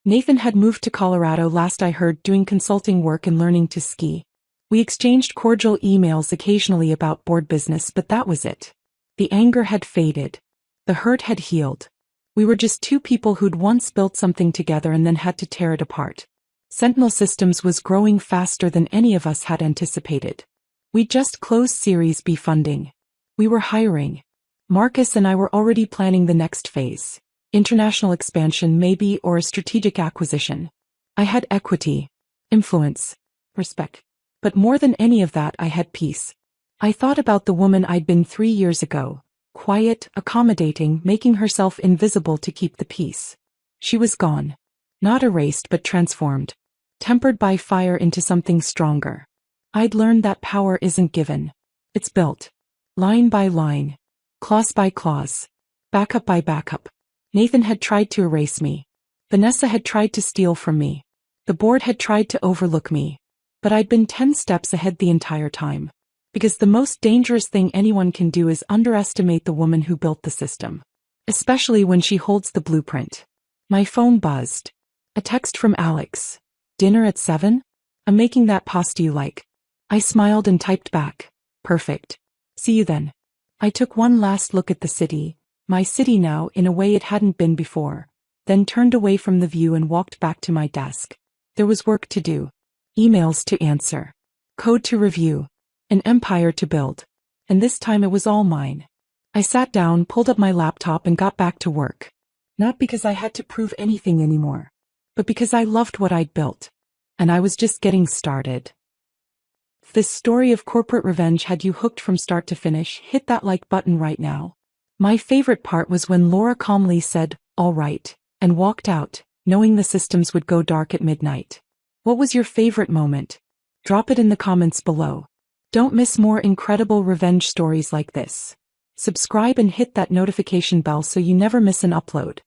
Nathan had moved to Colorado last I heard, doing consulting work and learning to ski. We exchanged cordial emails occasionally about board business, but that was it. The anger had faded. The hurt had healed. We were just two people who'd once built something together and then had to tear it apart. Sentinel Systems was growing faster than any of us had anticipated. We'd just closed Series B funding. We were hiring. Marcus and I were already planning the next phase. International expansion maybe, or a strategic acquisition. I had equity, influence, respect. But more than any of that, I had peace. I thought about the woman I'd been 3 years ago. Quiet, accommodating, making herself invisible to keep the peace. She was gone. Not erased but transformed. Tempered by fire into something stronger. I'd learned that power isn't given. It's built. Line by line. Clause by clause. Backup by backup. Nathan had tried to erase me. Vanessa had tried to steal from me. The board had tried to overlook me. But I'd been 10 steps ahead the entire time. Because the most dangerous thing anyone can do is underestimate the woman who built the system. Especially when she holds the blueprint. My phone buzzed. A text from Alex. Dinner at 7? I'm making that pasta you like. I smiled and typed back. Perfect. See you then. I took one last look at the city, my city now in a way it hadn't been before, then turned away from the view and walked back to my desk. There was work to do. Emails to answer. Code to review. An empire to build. And this time it was all mine. I sat down, pulled up my laptop and got back to work. Not because I had to prove anything anymore, but because I loved what I'd built. And I was just getting started. If this story of corporate revenge had you hooked from start to finish, hit that like button right now. My favorite part was when Laura calmly said, "All right," and walked out, knowing the systems would go dark at midnight. What was your favorite moment? Drop it in the comments below. Don't miss more incredible revenge stories like this. Subscribe and hit that notification bell so you never miss an upload.